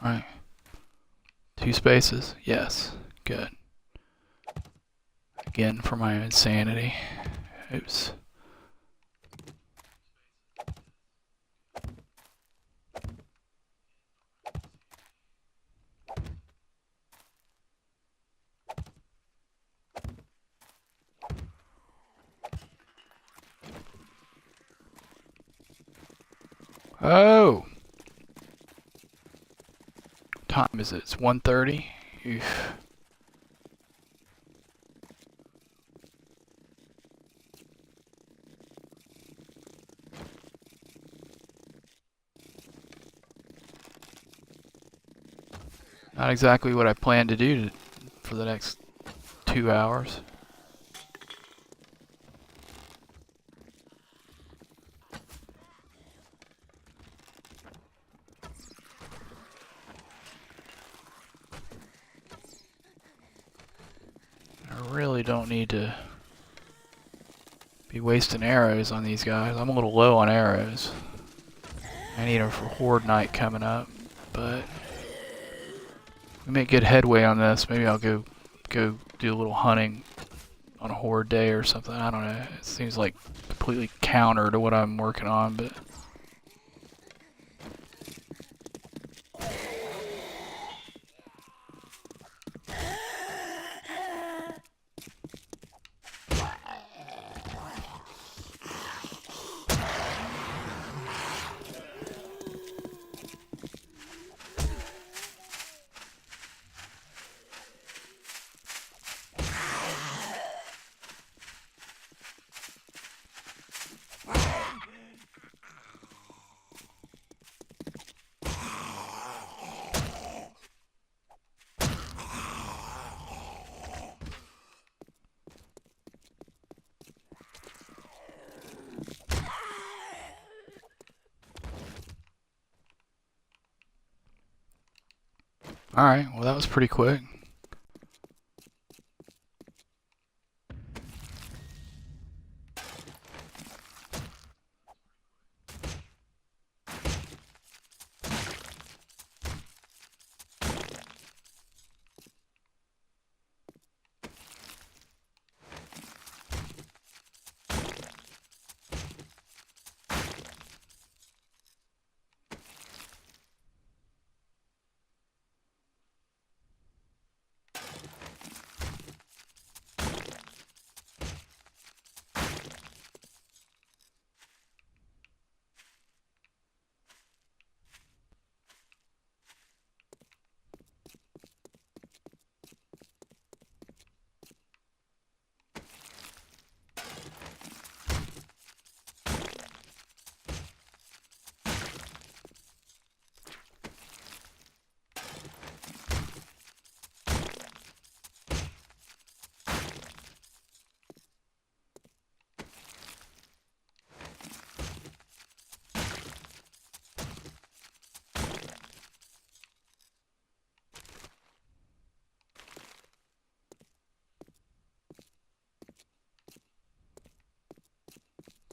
Alright. 2 spaces? Yes. Good. Again, for my own sanity. Oops. Oh! Time is it? It's 1:30? Oof. Not exactly what I plan to do for the next 2 hours. I really don't need to be wasting arrows on these guys. I'm a little low on arrows. I need them for Horde Night coming up, but if we make good headway on this, maybe I'll go do a little hunting on a Horde day or something. I don't know. It seems like completely counter to what I'm working on, but alright, well that was pretty quick.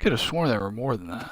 could have sworn there were more than that.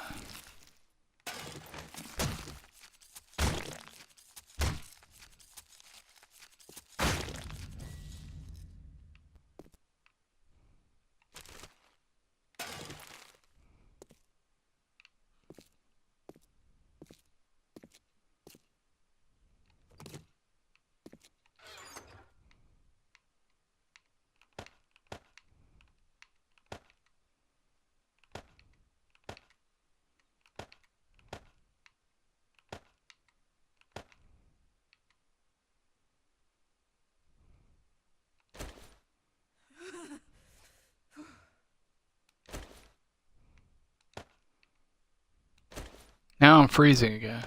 Now I'm freezing again.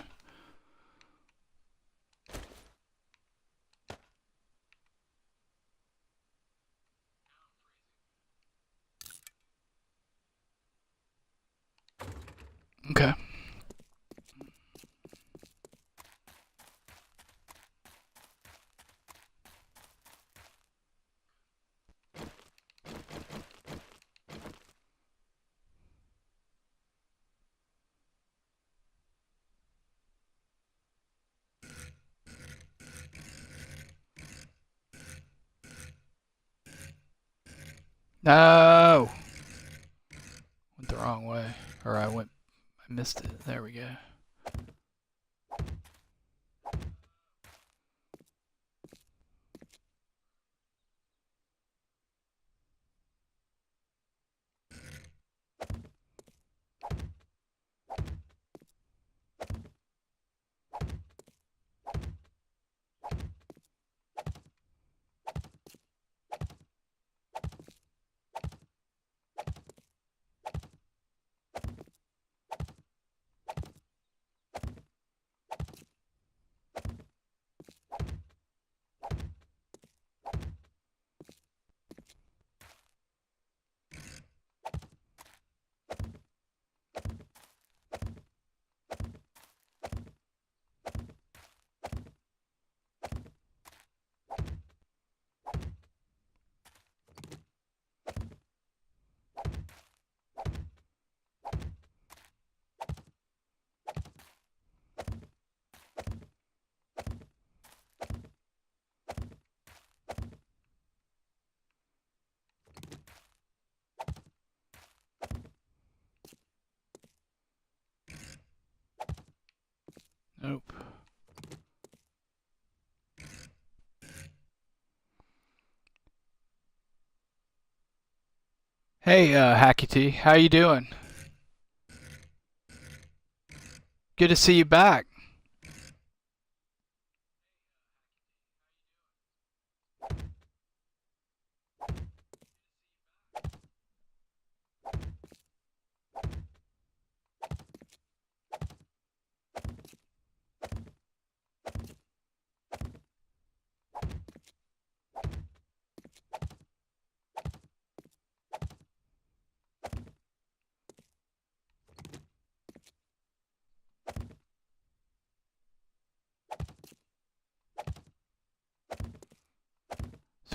Okay. No! Went the wrong way. Or I missed it. There we go. Nope. Hey, Hacky T, how you doing? Good to see you back.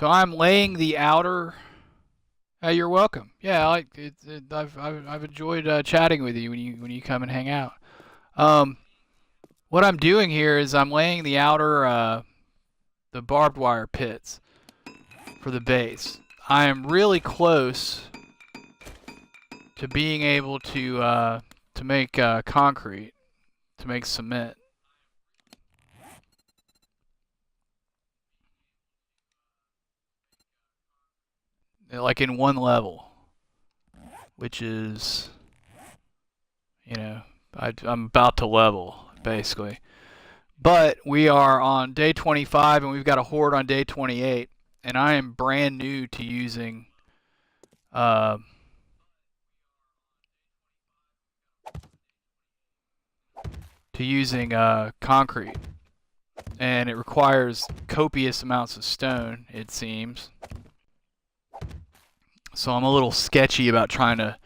So I'm laying the outer. You're welcome. Yeah, I've enjoyed chatting with you when you come and hang out. Um, what I'm doing here is I'm laying the outer the barbed wire pits for the base. I am really close to being able to make concrete, to make cement. Like in one level, which is, you know, I'm about to level basically. But we are on day 25 and we've got a horde on day 28, and I am brand new to using uh, concrete, and it requires copious amounts of stone, it seems. So I'm a little sketchy about trying to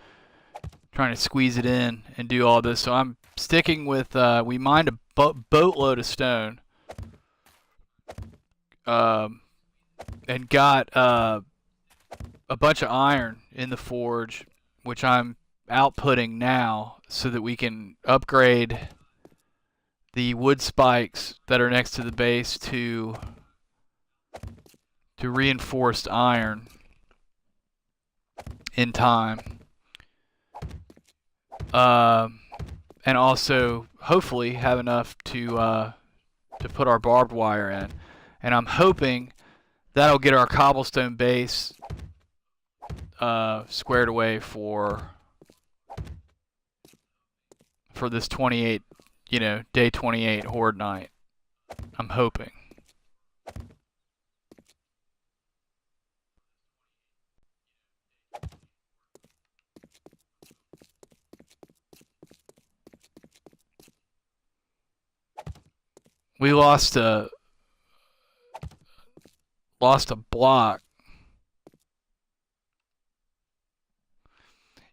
squeeze it in and do all this. So I'm sticking with we mined a boatload of stone, and got a bunch of iron in the forge, which I'm outputting now so that we can upgrade the wood spikes that are next to the base to reinforced iron in time. And also hopefully have enough to put our barbed wire in. And I'm hoping that'll get our cobblestone base squared away for this 28, day 28 Horde night. I'm hoping. We lost a block.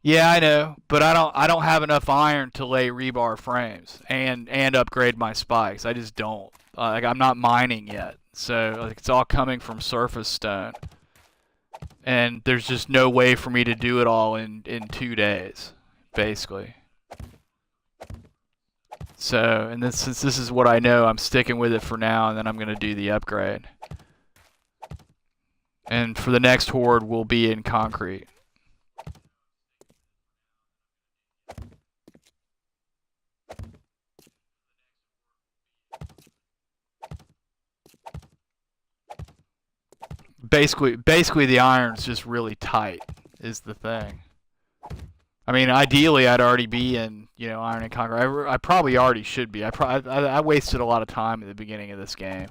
Yeah, I know, but I don't have enough iron to lay rebar frames and upgrade my spikes. I just don't. Like, I'm not mining yet, so like, it's all coming from surface stone, and there's just no way for me to do it all in 2 days, basically. So, and since this is what I know, I'm sticking with it for now, and then I'm gonna do the upgrade. And for the next horde, we'll be in concrete. Basically the iron's just really tight, is the thing. I mean, ideally, I'd already be in, iron and concrete. I probably already should be. I wasted a lot of time at the beginning of this game,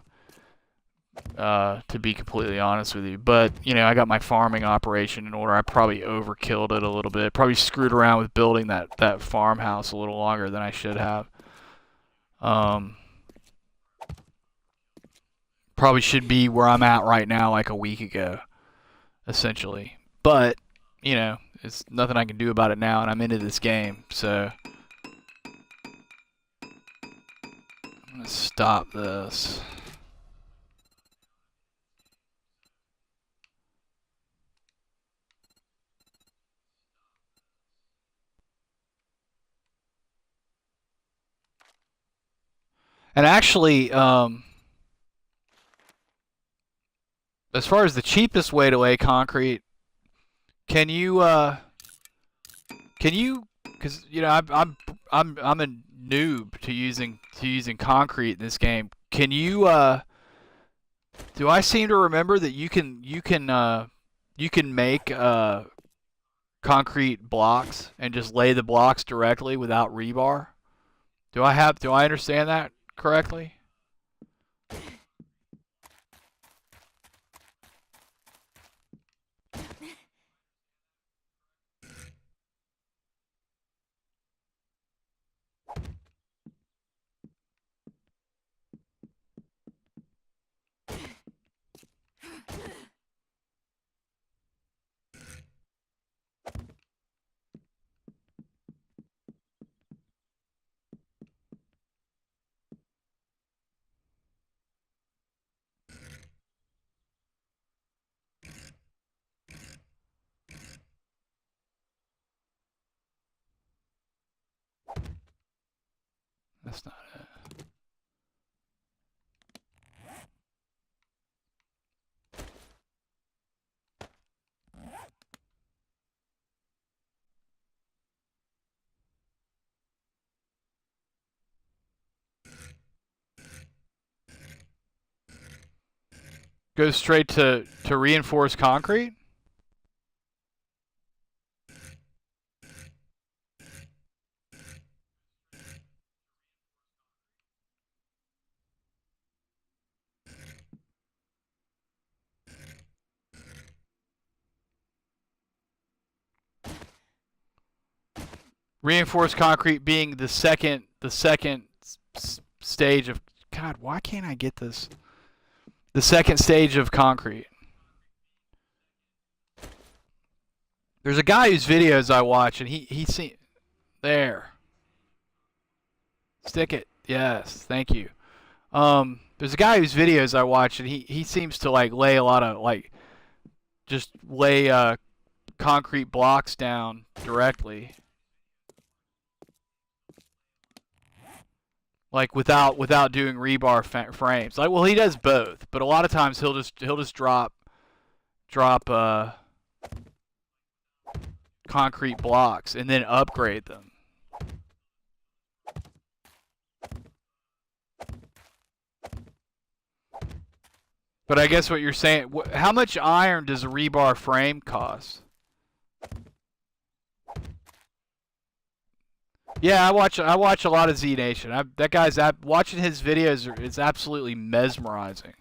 to be completely honest with you. But, I got my farming operation in order. I probably overkilled it a little bit. Probably screwed around with building that farmhouse a little longer than I should have. Probably should be where I'm at right now like a week ago, essentially. But, it's nothing I can do about it now, and I'm into this game, so I'm gonna stop this. And actually, as far as the cheapest way to lay concrete, can you, because I'm a noob to using concrete in this game. Can you, do I seem to remember that you can make concrete blocks and just lay the blocks directly without rebar? Do I understand that correctly? That's not it. Goes straight to reinforced concrete? Reinforced concrete being the second stage of, God, why can't I get this? The second stage of concrete. There's a guy whose videos I watch, and he seen there. Stick it. Yes, thank you. There's a guy whose videos I watch, and he seems to like lay a lot of just lay concrete blocks down directly like without doing rebar frames. Like, well, he does both, but a lot of times he'll just drop concrete blocks and then upgrade them. But I guess what you're saying, how much iron does a rebar frame cost? Yeah, I watch a lot of Z Nation. That guy's watching his videos is absolutely mesmerizing.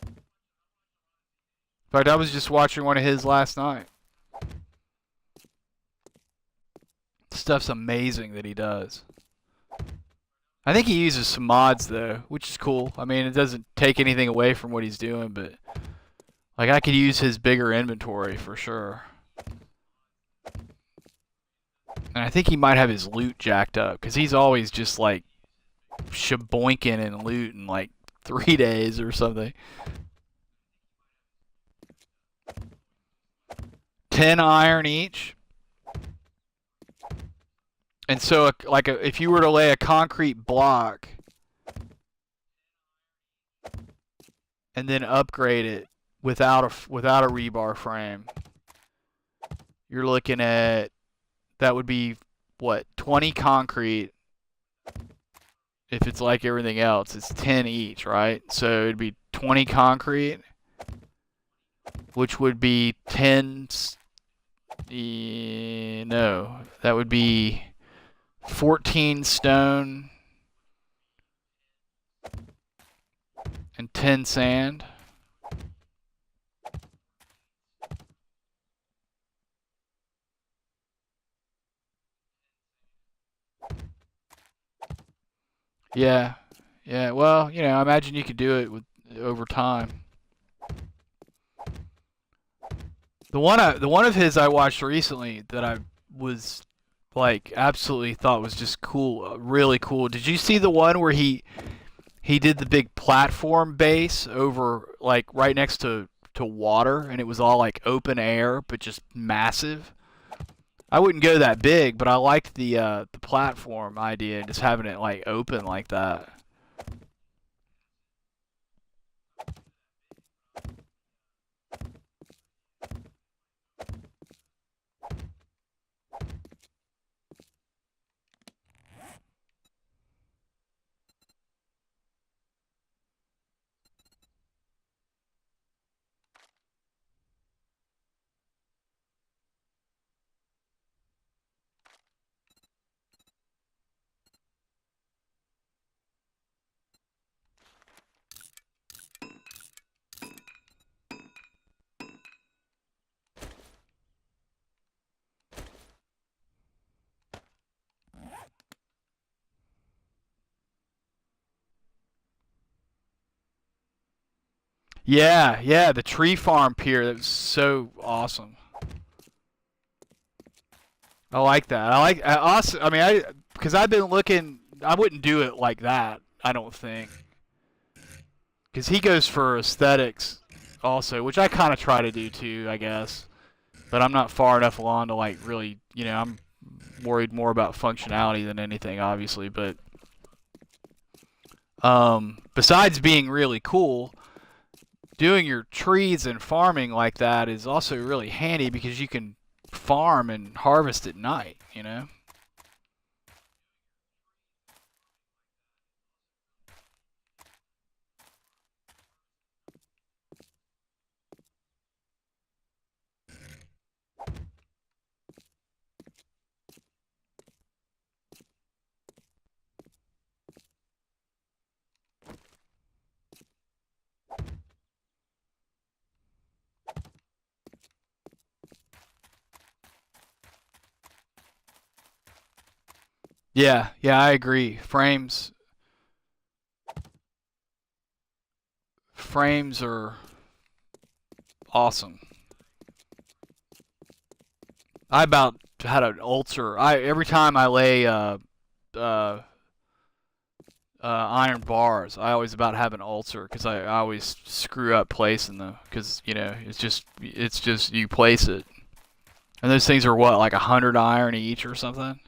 In fact, I was just watching one of his last night. Stuff's amazing that he does. I think he uses some mods though, which is cool. I mean, it doesn't take anything away from what he's doing, but like I could use his bigger inventory for sure. And I think he might have his loot jacked up because he's always just like shaboinking and loot in like 3 days or something. 10 iron each. And so, if you were to lay a concrete block and then upgrade it without a rebar frame, you're looking at, that would be what, 20 concrete. If it's like everything else, it's 10 each, right? So it'd be 20 concrete, which would be 10. No, that would be 14 stone and 10 sand. Yeah, yeah. Well, I imagine you could do it over time. The one of his I watched recently that I was like absolutely thought was just cool, really cool. Did you see the one where he did the big platform base over like right next to water, and it was all like open air but just massive? I wouldn't go that big, but I liked the platform idea, just having it like open like that. Yeah, yeah, the tree farm pier, that was so awesome. I like that. I also, I mean, because I've been looking, I wouldn't do it like that, I don't think. Because he goes for aesthetics also, which I kind of try to do too, I guess. But I'm not far enough along to like really, I'm worried more about functionality than anything, obviously. But besides being really cool, doing your trees and farming like that is also really handy because you can farm and harvest at night. Yeah, yeah, I agree. Frames are awesome. I about had an ulcer. Every time I lay uh, iron bars, I always about have an ulcer because I always screw up placing them because it's just you place it, and those things are what, like 100 iron each or something.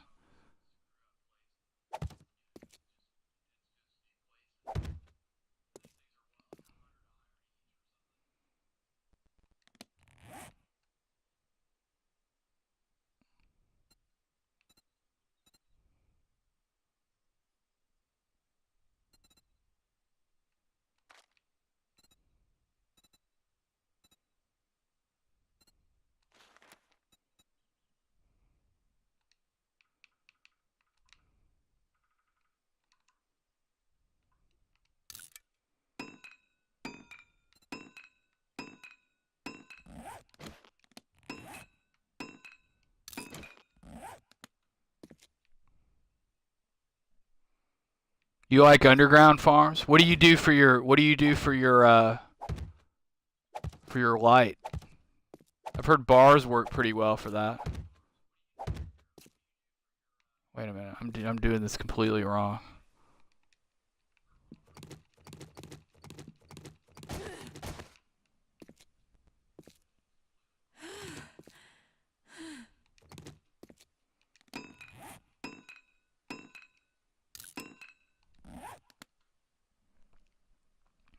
You like underground farms? What do you do for your for your light? I've heard bars work pretty well for that. Wait a minute, I'm doing this completely wrong.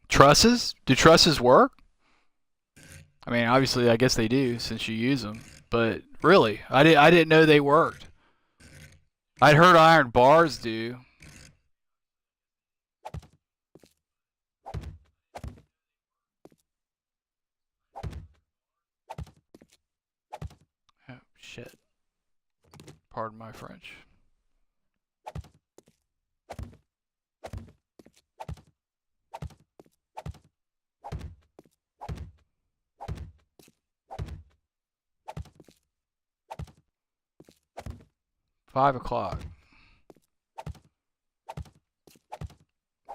Trusses? Do trusses work? I mean, obviously, I guess they do since you use them. But really, I didn't know they worked. I'd heard iron bars do. Oh, shit. Pardon my French. $5 o'clock.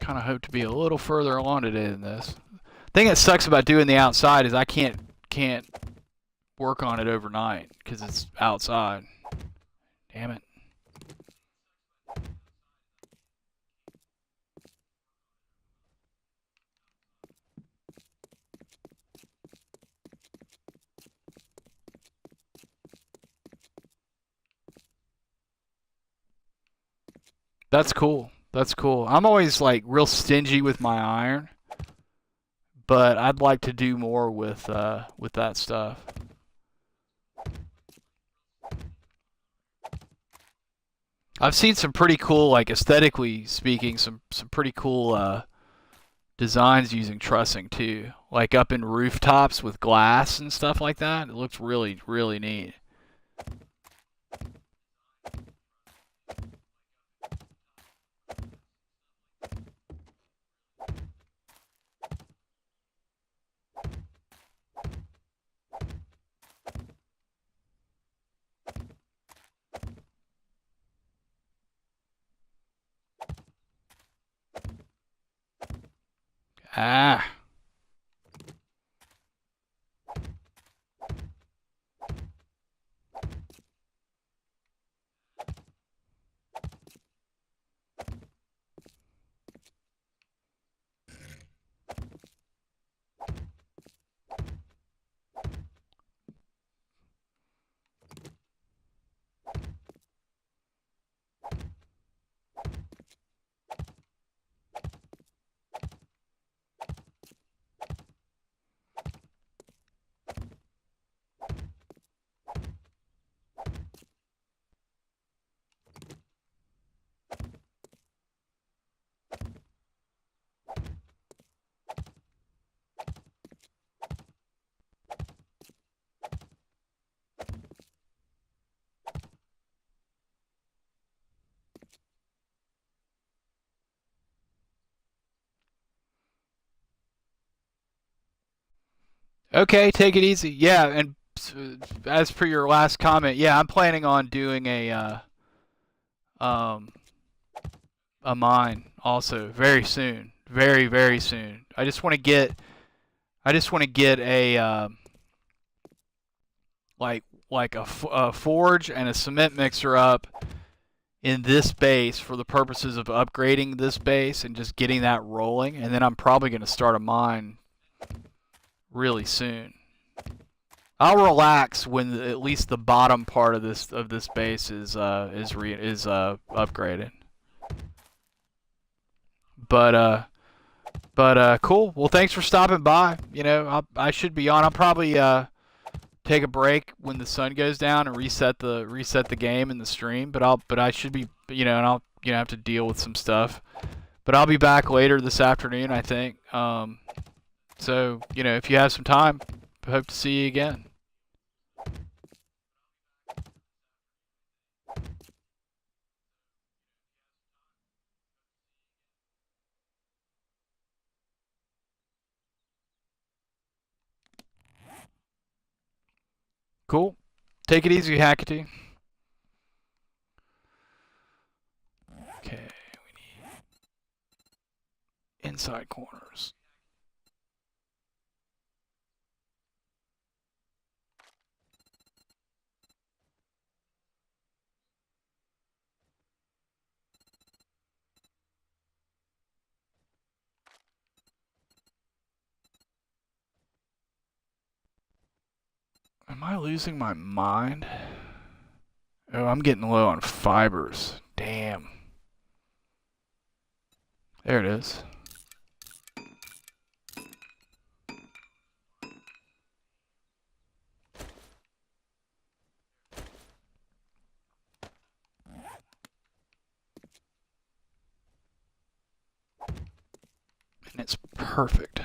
Kind of hope to be a little further along today than this. Thing that sucks about doing the outside is I can't work on it overnight because it's outside. Damn it. That's cool. That's cool. I'm always like real stingy with my iron, but I'd like to do more with that stuff. I've seen some pretty cool, like aesthetically speaking, some pretty cool designs using trussing too, like up in rooftops with glass and stuff like that. It looks really really neat. Ah. Okay, take it easy. Yeah, and as per your last comment, yeah, I'm planning on doing um a mine also very soon, very very soon. I just want to get a like a forge and a cement mixer up in this base for the purposes of upgrading this base and just getting that rolling, and then I'm probably going to start a mine really soon. I'll relax when at least the bottom part of this base is upgraded. But cool. Well, thanks for stopping by. You know, I should be on. I'll probably take a break when the sun goes down and reset the game and the stream. But I should be, you know, and I'll have to deal with some stuff. But I'll be back later this afternoon, I think. So you know, if you have some time, hope to see you again. Cool. Take it easy, Hackety. Okay. inside corners. Am I losing my mind? Oh, I'm getting low on fibers. Damn. There it is. And it's perfect.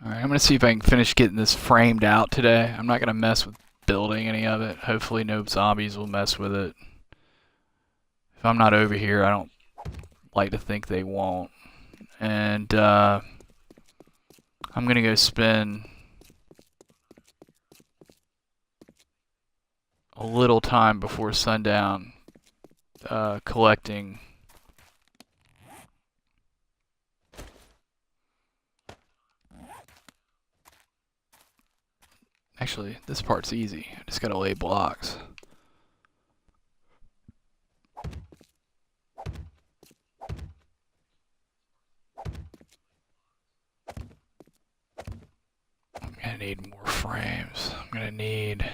Alright, I'm going to see if I can finish getting this framed out today. I'm not going to mess with building any of it. Hopefully no zombies will mess with it. If I'm not over here, I don't like to think they won't. And I'm going to go spend a little time before sundown collecting. Actually, this part's easy. I just gotta lay blocks. I'm gonna need more frames. I'm gonna need...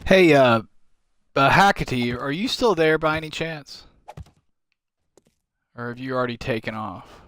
Hey, Hackety, are you still there by any chance? Or have you already taken off?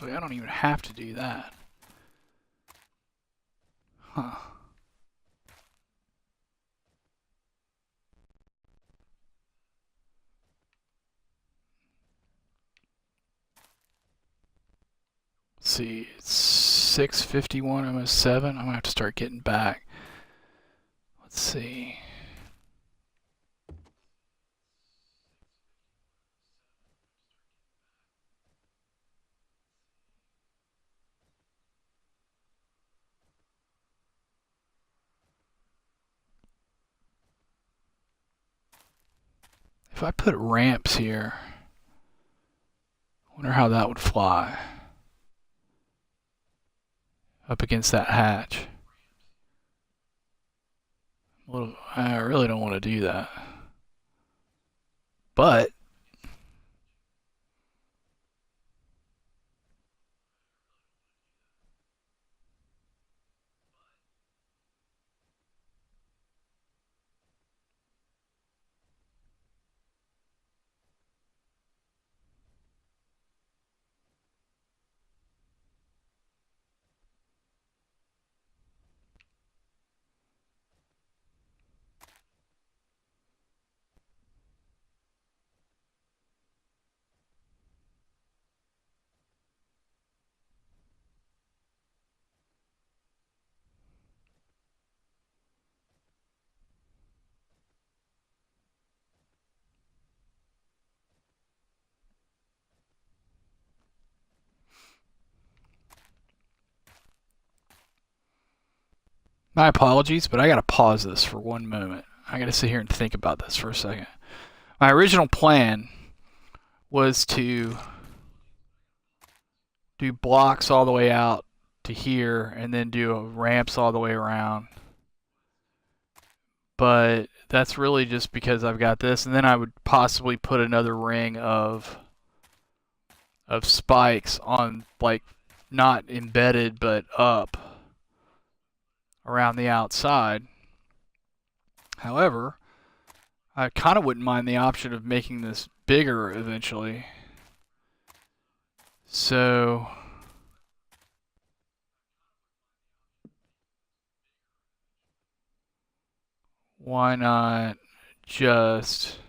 Actually, I don't even have to do that. Huh. Let's see, it's 6:51, almost 7. I'm gonna have to start getting back. Let's see. If I put ramps here, I wonder how that would fly up against that hatch. I really don't want to do that. But my apologies, but I gotta pause this for one moment. I gotta sit here and think about this for a second. My original plan was to do blocks all the way out to here and then do ramps all the way around. But that's really just because I've got this, and then I would possibly put another ring of spikes on, like, not embedded but up around the outside. However, I kind of wouldn't mind the option of making this bigger eventually. So why not just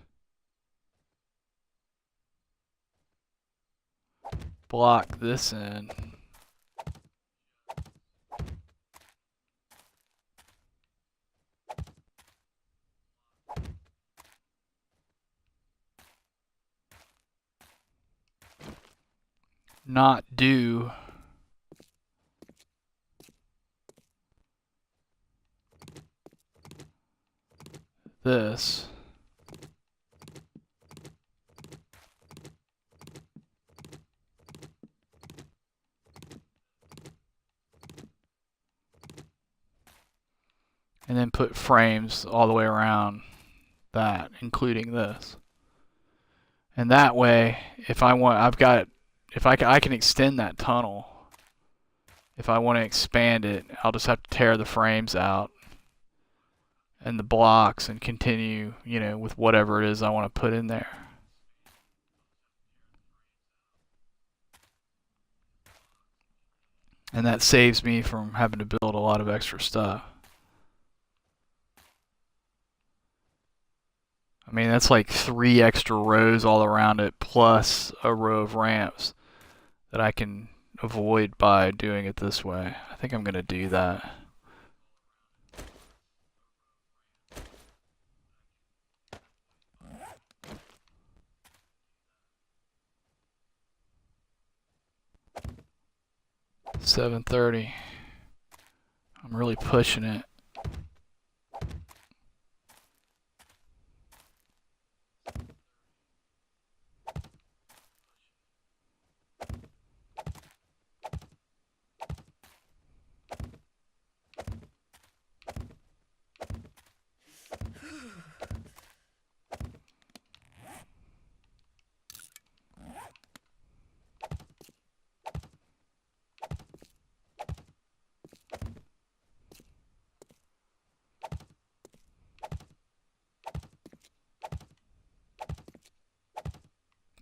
block this in? Not do this. And then put frames all the way around that, including this. And that way, if I want, I can extend that tunnel. If I want to expand it, I'll just have to tear the frames out and the blocks and continue, with whatever it is I want to put in there. And that saves me from having to build a lot of extra stuff. I mean, that's like 3 extra rows all around it, plus a row of ramps that I can avoid by doing it this way. I think I'm going to do that. $7:30. I'm really pushing it.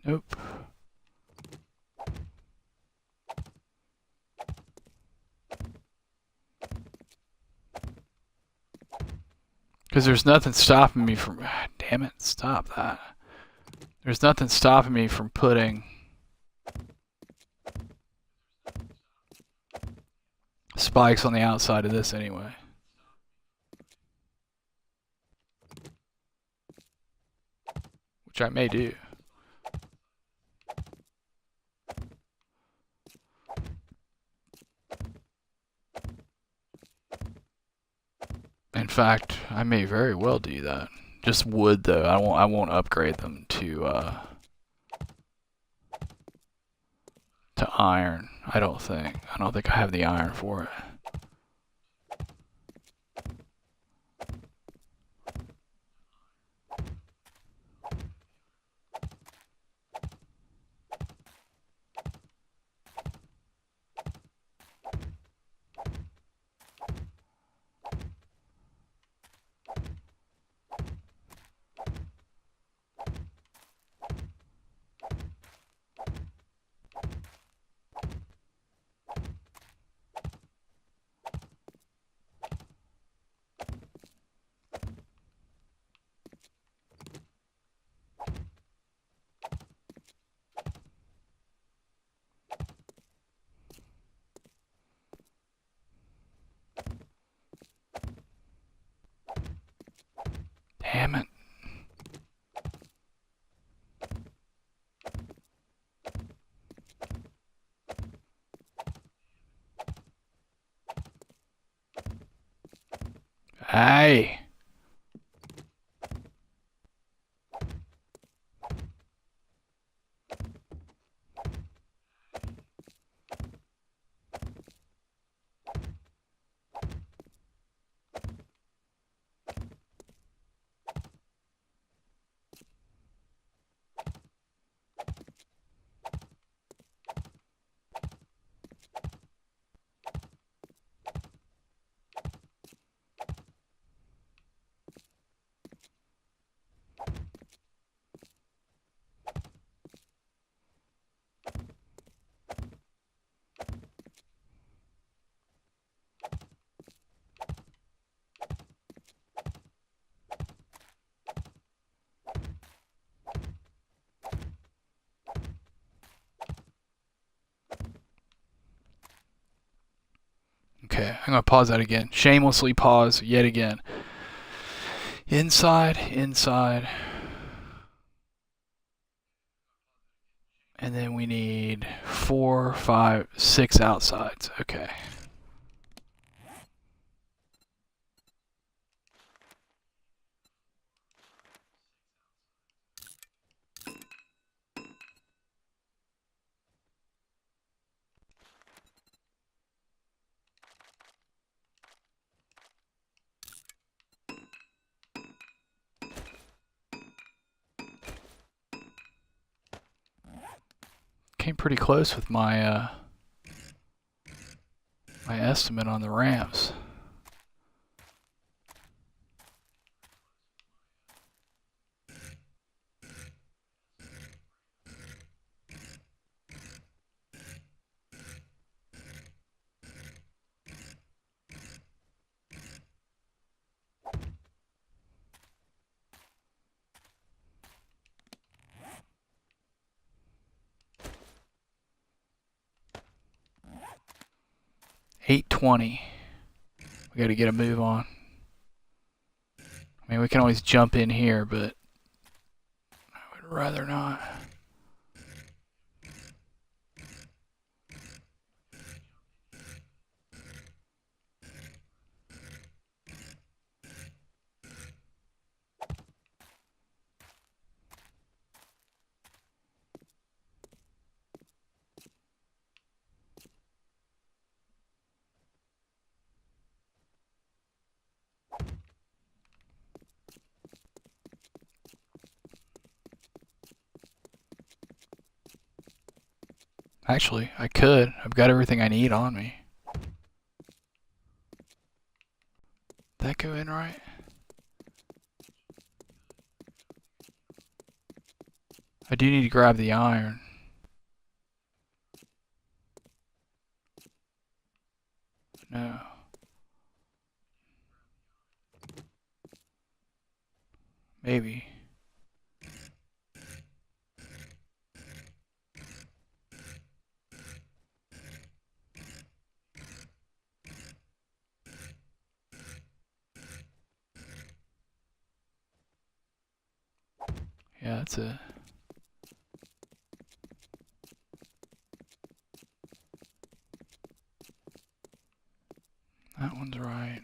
Nope. Because there's nothing stopping me from... Damn it, stop that. There's nothing stopping me from putting spikes on the outside of this anyway. Which I may do. In fact, I may very well do that. Just wood though. I won't upgrade them to iron. I don't think I have the iron for it. Damn it. Hey. Okay, I'm going to pause that again. Shamelessly pause yet again. Inside, inside. And then we need 4, 5, 6 outsides. Okay. Came pretty close with my my estimate on the ramps. $820. We got to get a move on. I mean, we can always jump in here, but I would rather not. Actually, I could. I've got everything I need on me. That go in right? I do need to grab the iron. No. Maybe. Yeah, that's it. That one's right.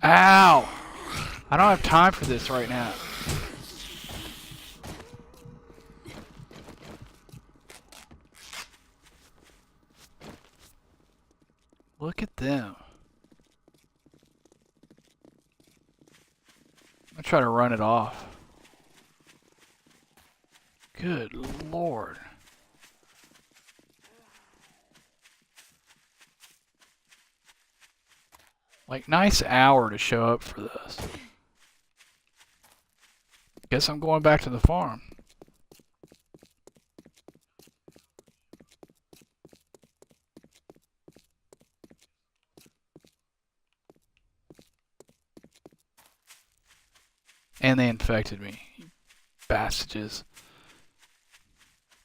Ow! I don't have time for this right now. Look at them. I'm gonna try to run it off. Good Lord. Like, nice hour to show up for this. Guess I'm going back to the farm. And they infected me. You bastards.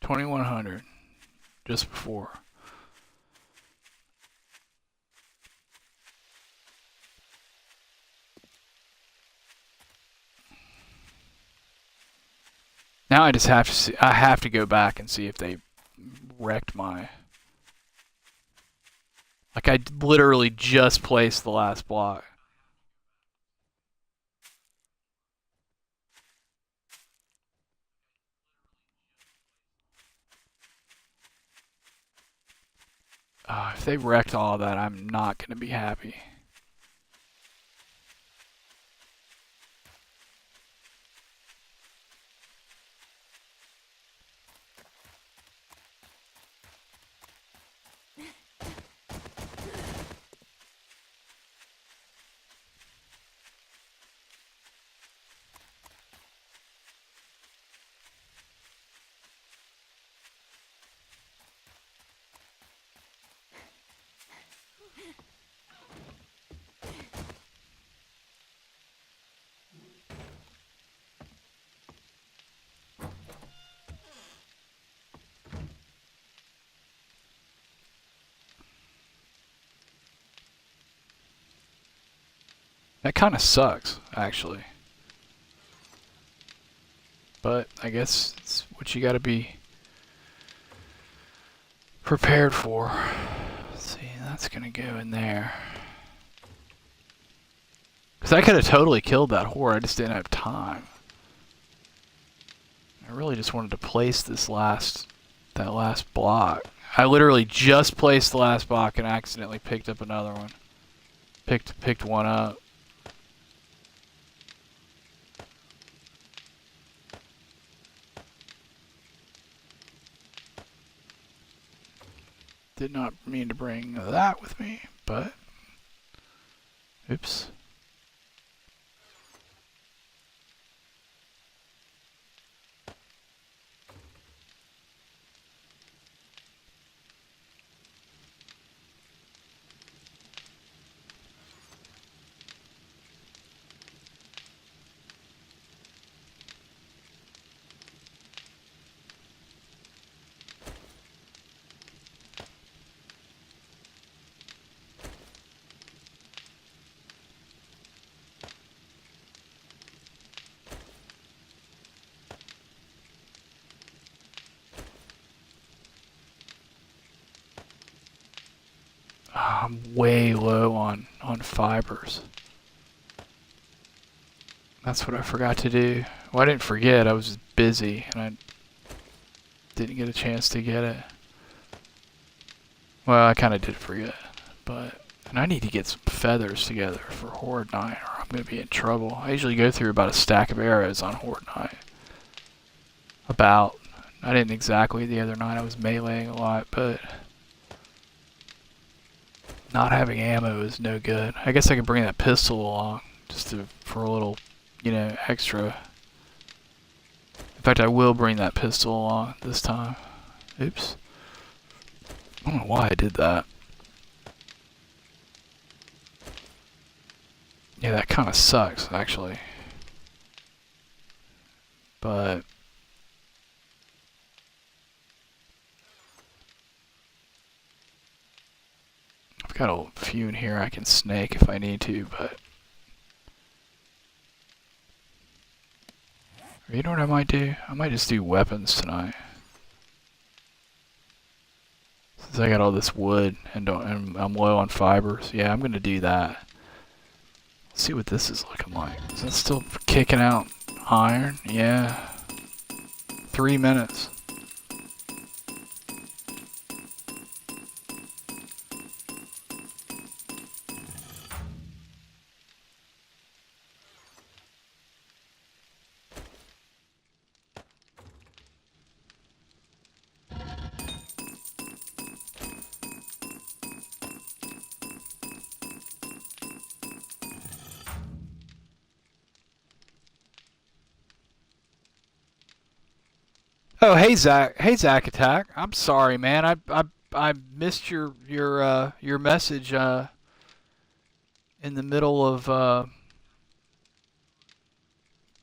2100. Just before. Now I just have to see. I have to go back and see if they wrecked my. Like, I literally just placed the last block. If they wrecked all of that, I'm not going to be happy. That kind of sucks, actually. But I guess it's what you got to be prepared for. Let's see, that's going to go in there. Because I could have totally killed that whore, I just didn't have time. I really just wanted to place that last block. I literally just placed the last block and accidentally picked up another one. Picked one up. Did not mean to bring that with me, but oops. I'm way low on fibers. That's what I forgot to do. Well, I didn't forget, I was just busy and I didn't get a chance to get it. Well, I kind of did forget, but... And I need to get some feathers together for Horde Night or I'm going to be in trouble. I usually go through about a stack of arrows on Horde Night. About. I didn't exactly the other night, I was meleeing a lot, but... Not having ammo is no good. I guess I could bring that pistol along, just for a little, you know, extra. In fact, I will bring that pistol along this time. Oops. I don't know why I did that. Yeah, that kind of sucks, actually. But... I've got a few in here I can snake if I need to, but... You know what I might do? I might just do weapons tonight. Since I got all this wood and I'm low on fibers. Yeah, I'm going to do that. Let's see what this is looking like. Is that still kicking out iron? Yeah. 3 minutes. Oh, hey Zach. Hey Zach Attack. I'm sorry, man. I missed your message in the middle of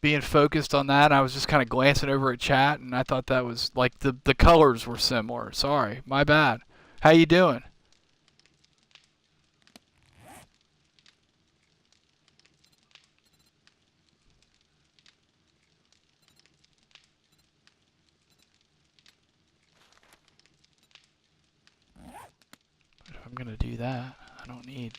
being focused on that. I was just kind of glancing over at chat, and I thought that was like the colors were similar. Sorry, my bad. How you doing? If I'm gonna do that, I don't need.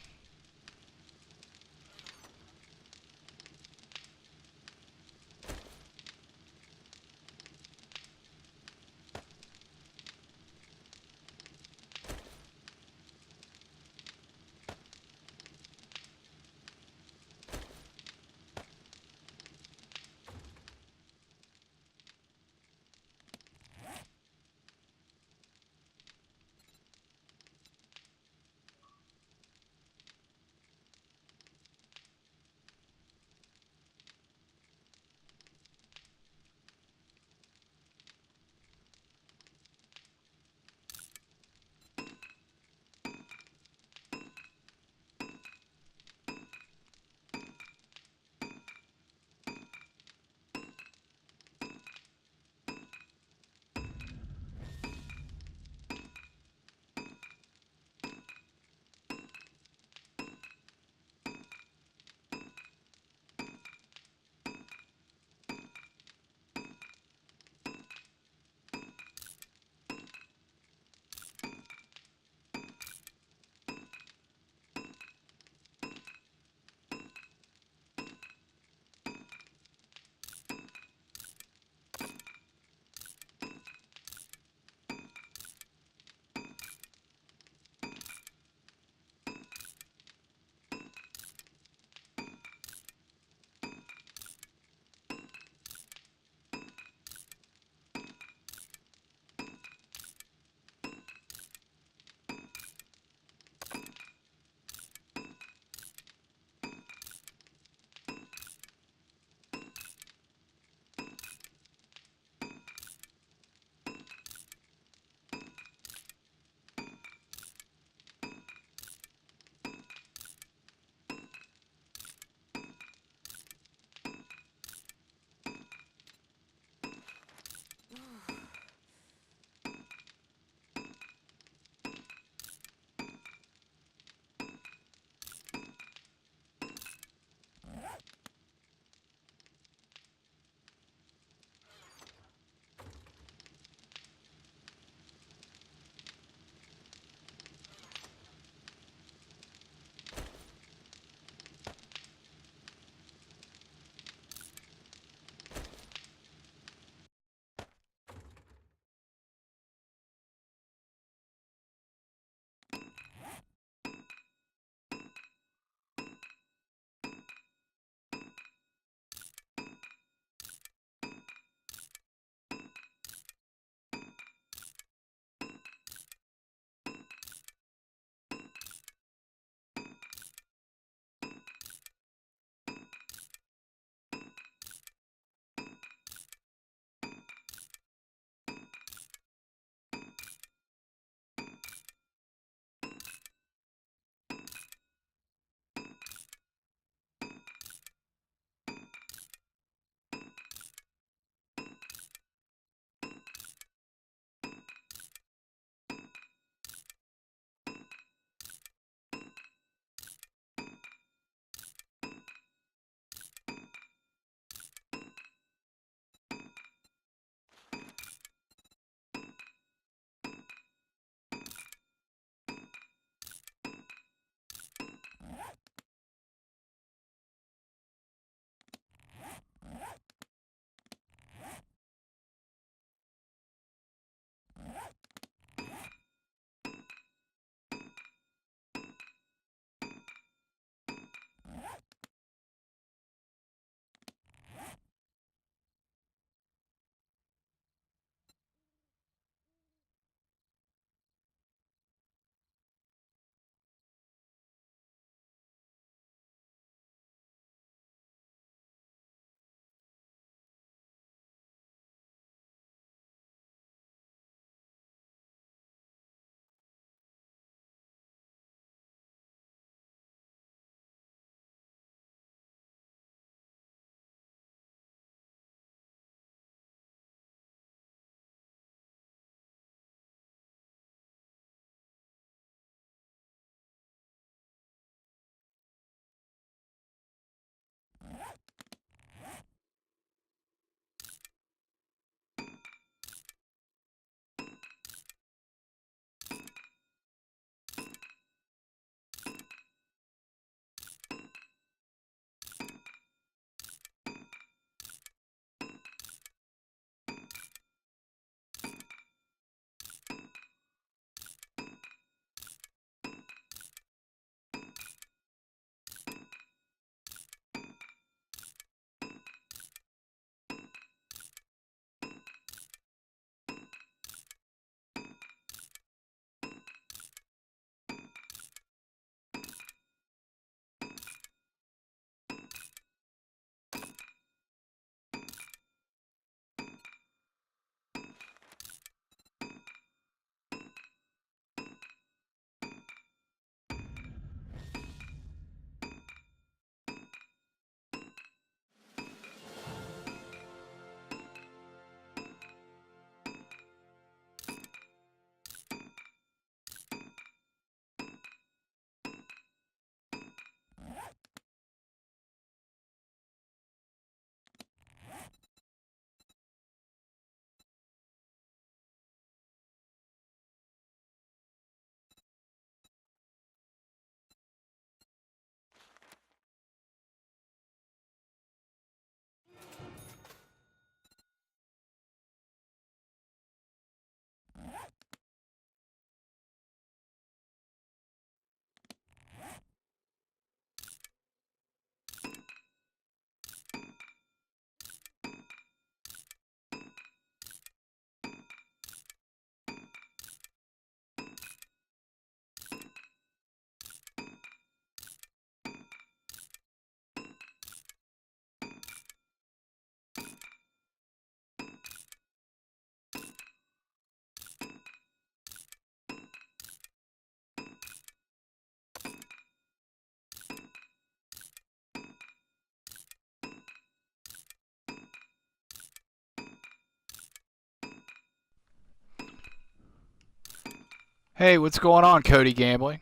Hey, what's going on, Cody Gambling?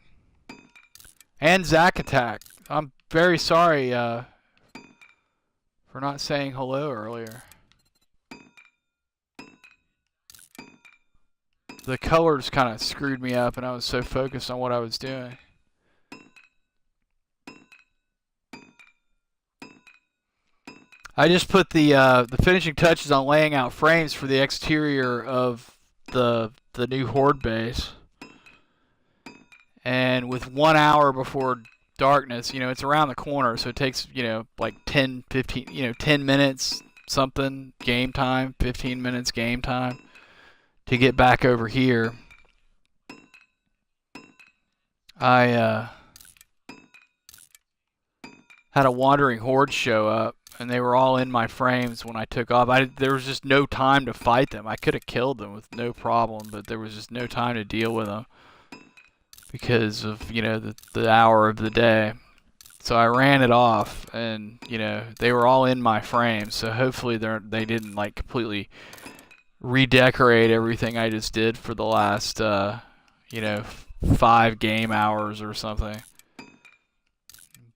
And Zack Attack. I'm very sorry for not saying hello earlier. The colors kind of screwed me up, and I was so focused on what I was doing. I just put the finishing touches on laying out frames for the exterior of the new Horde base. And with 1 hour before darkness, it's around the corner, so it takes, like 10, 15, 10 minutes something game time, 15 minutes game time to get back over here. I had a wandering horde show up, and they were all in my frames when I took off. There was just no time to fight them. I could have killed them with no problem, but there was just no time to deal with them because of, the hour of the day. So I ran it off, and, they were all in my frames, so hopefully they didn't, like, completely redecorate everything I just did for the last, 5 game hours or something.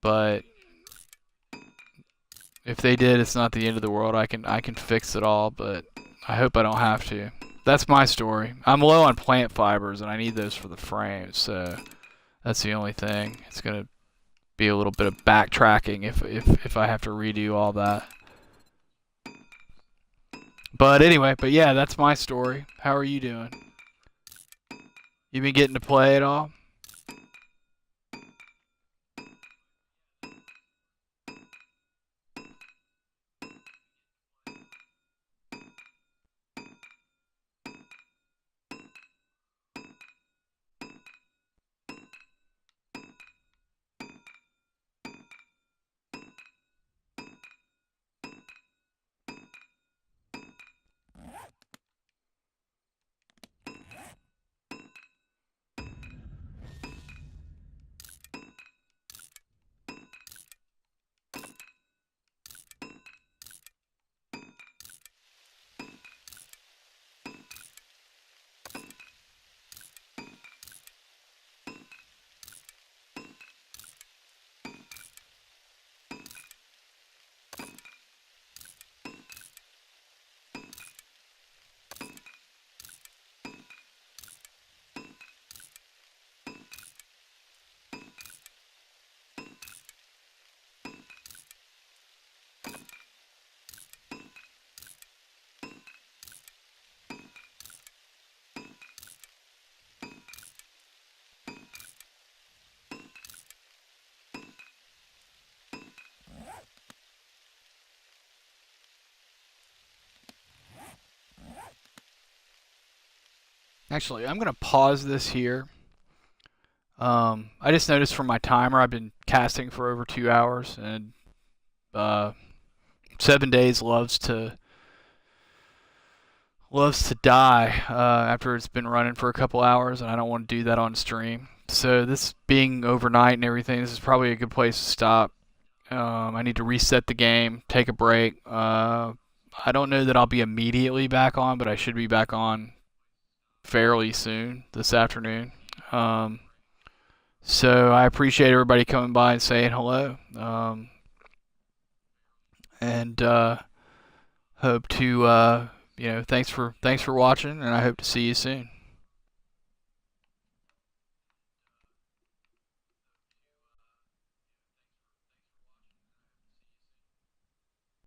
But if they did, it's not the end of the world. I can fix it all, but I hope I don't have to. That's my story. I'm low on plant fibers, and I need those for the frames, so that's the only thing. It's gonna be a little bit of backtracking if I have to redo all that. But anyway, yeah, that's my story. How are you doing? You been getting to play at all? Actually, I'm gonna pause this here. I just noticed from my timer I've been casting for over 2 hours, and 7 days loves to die after it's been running for a couple hours, and I don't want to do that on stream. So this being overnight and everything, this is probably a good place to stop. I need to reset the game, take a break. I don't know that I'll be immediately back on, but I should be back on fairly soon this afternoon. So I appreciate everybody coming by and saying hello. And hope to thanks for watching, and I hope to see you soon.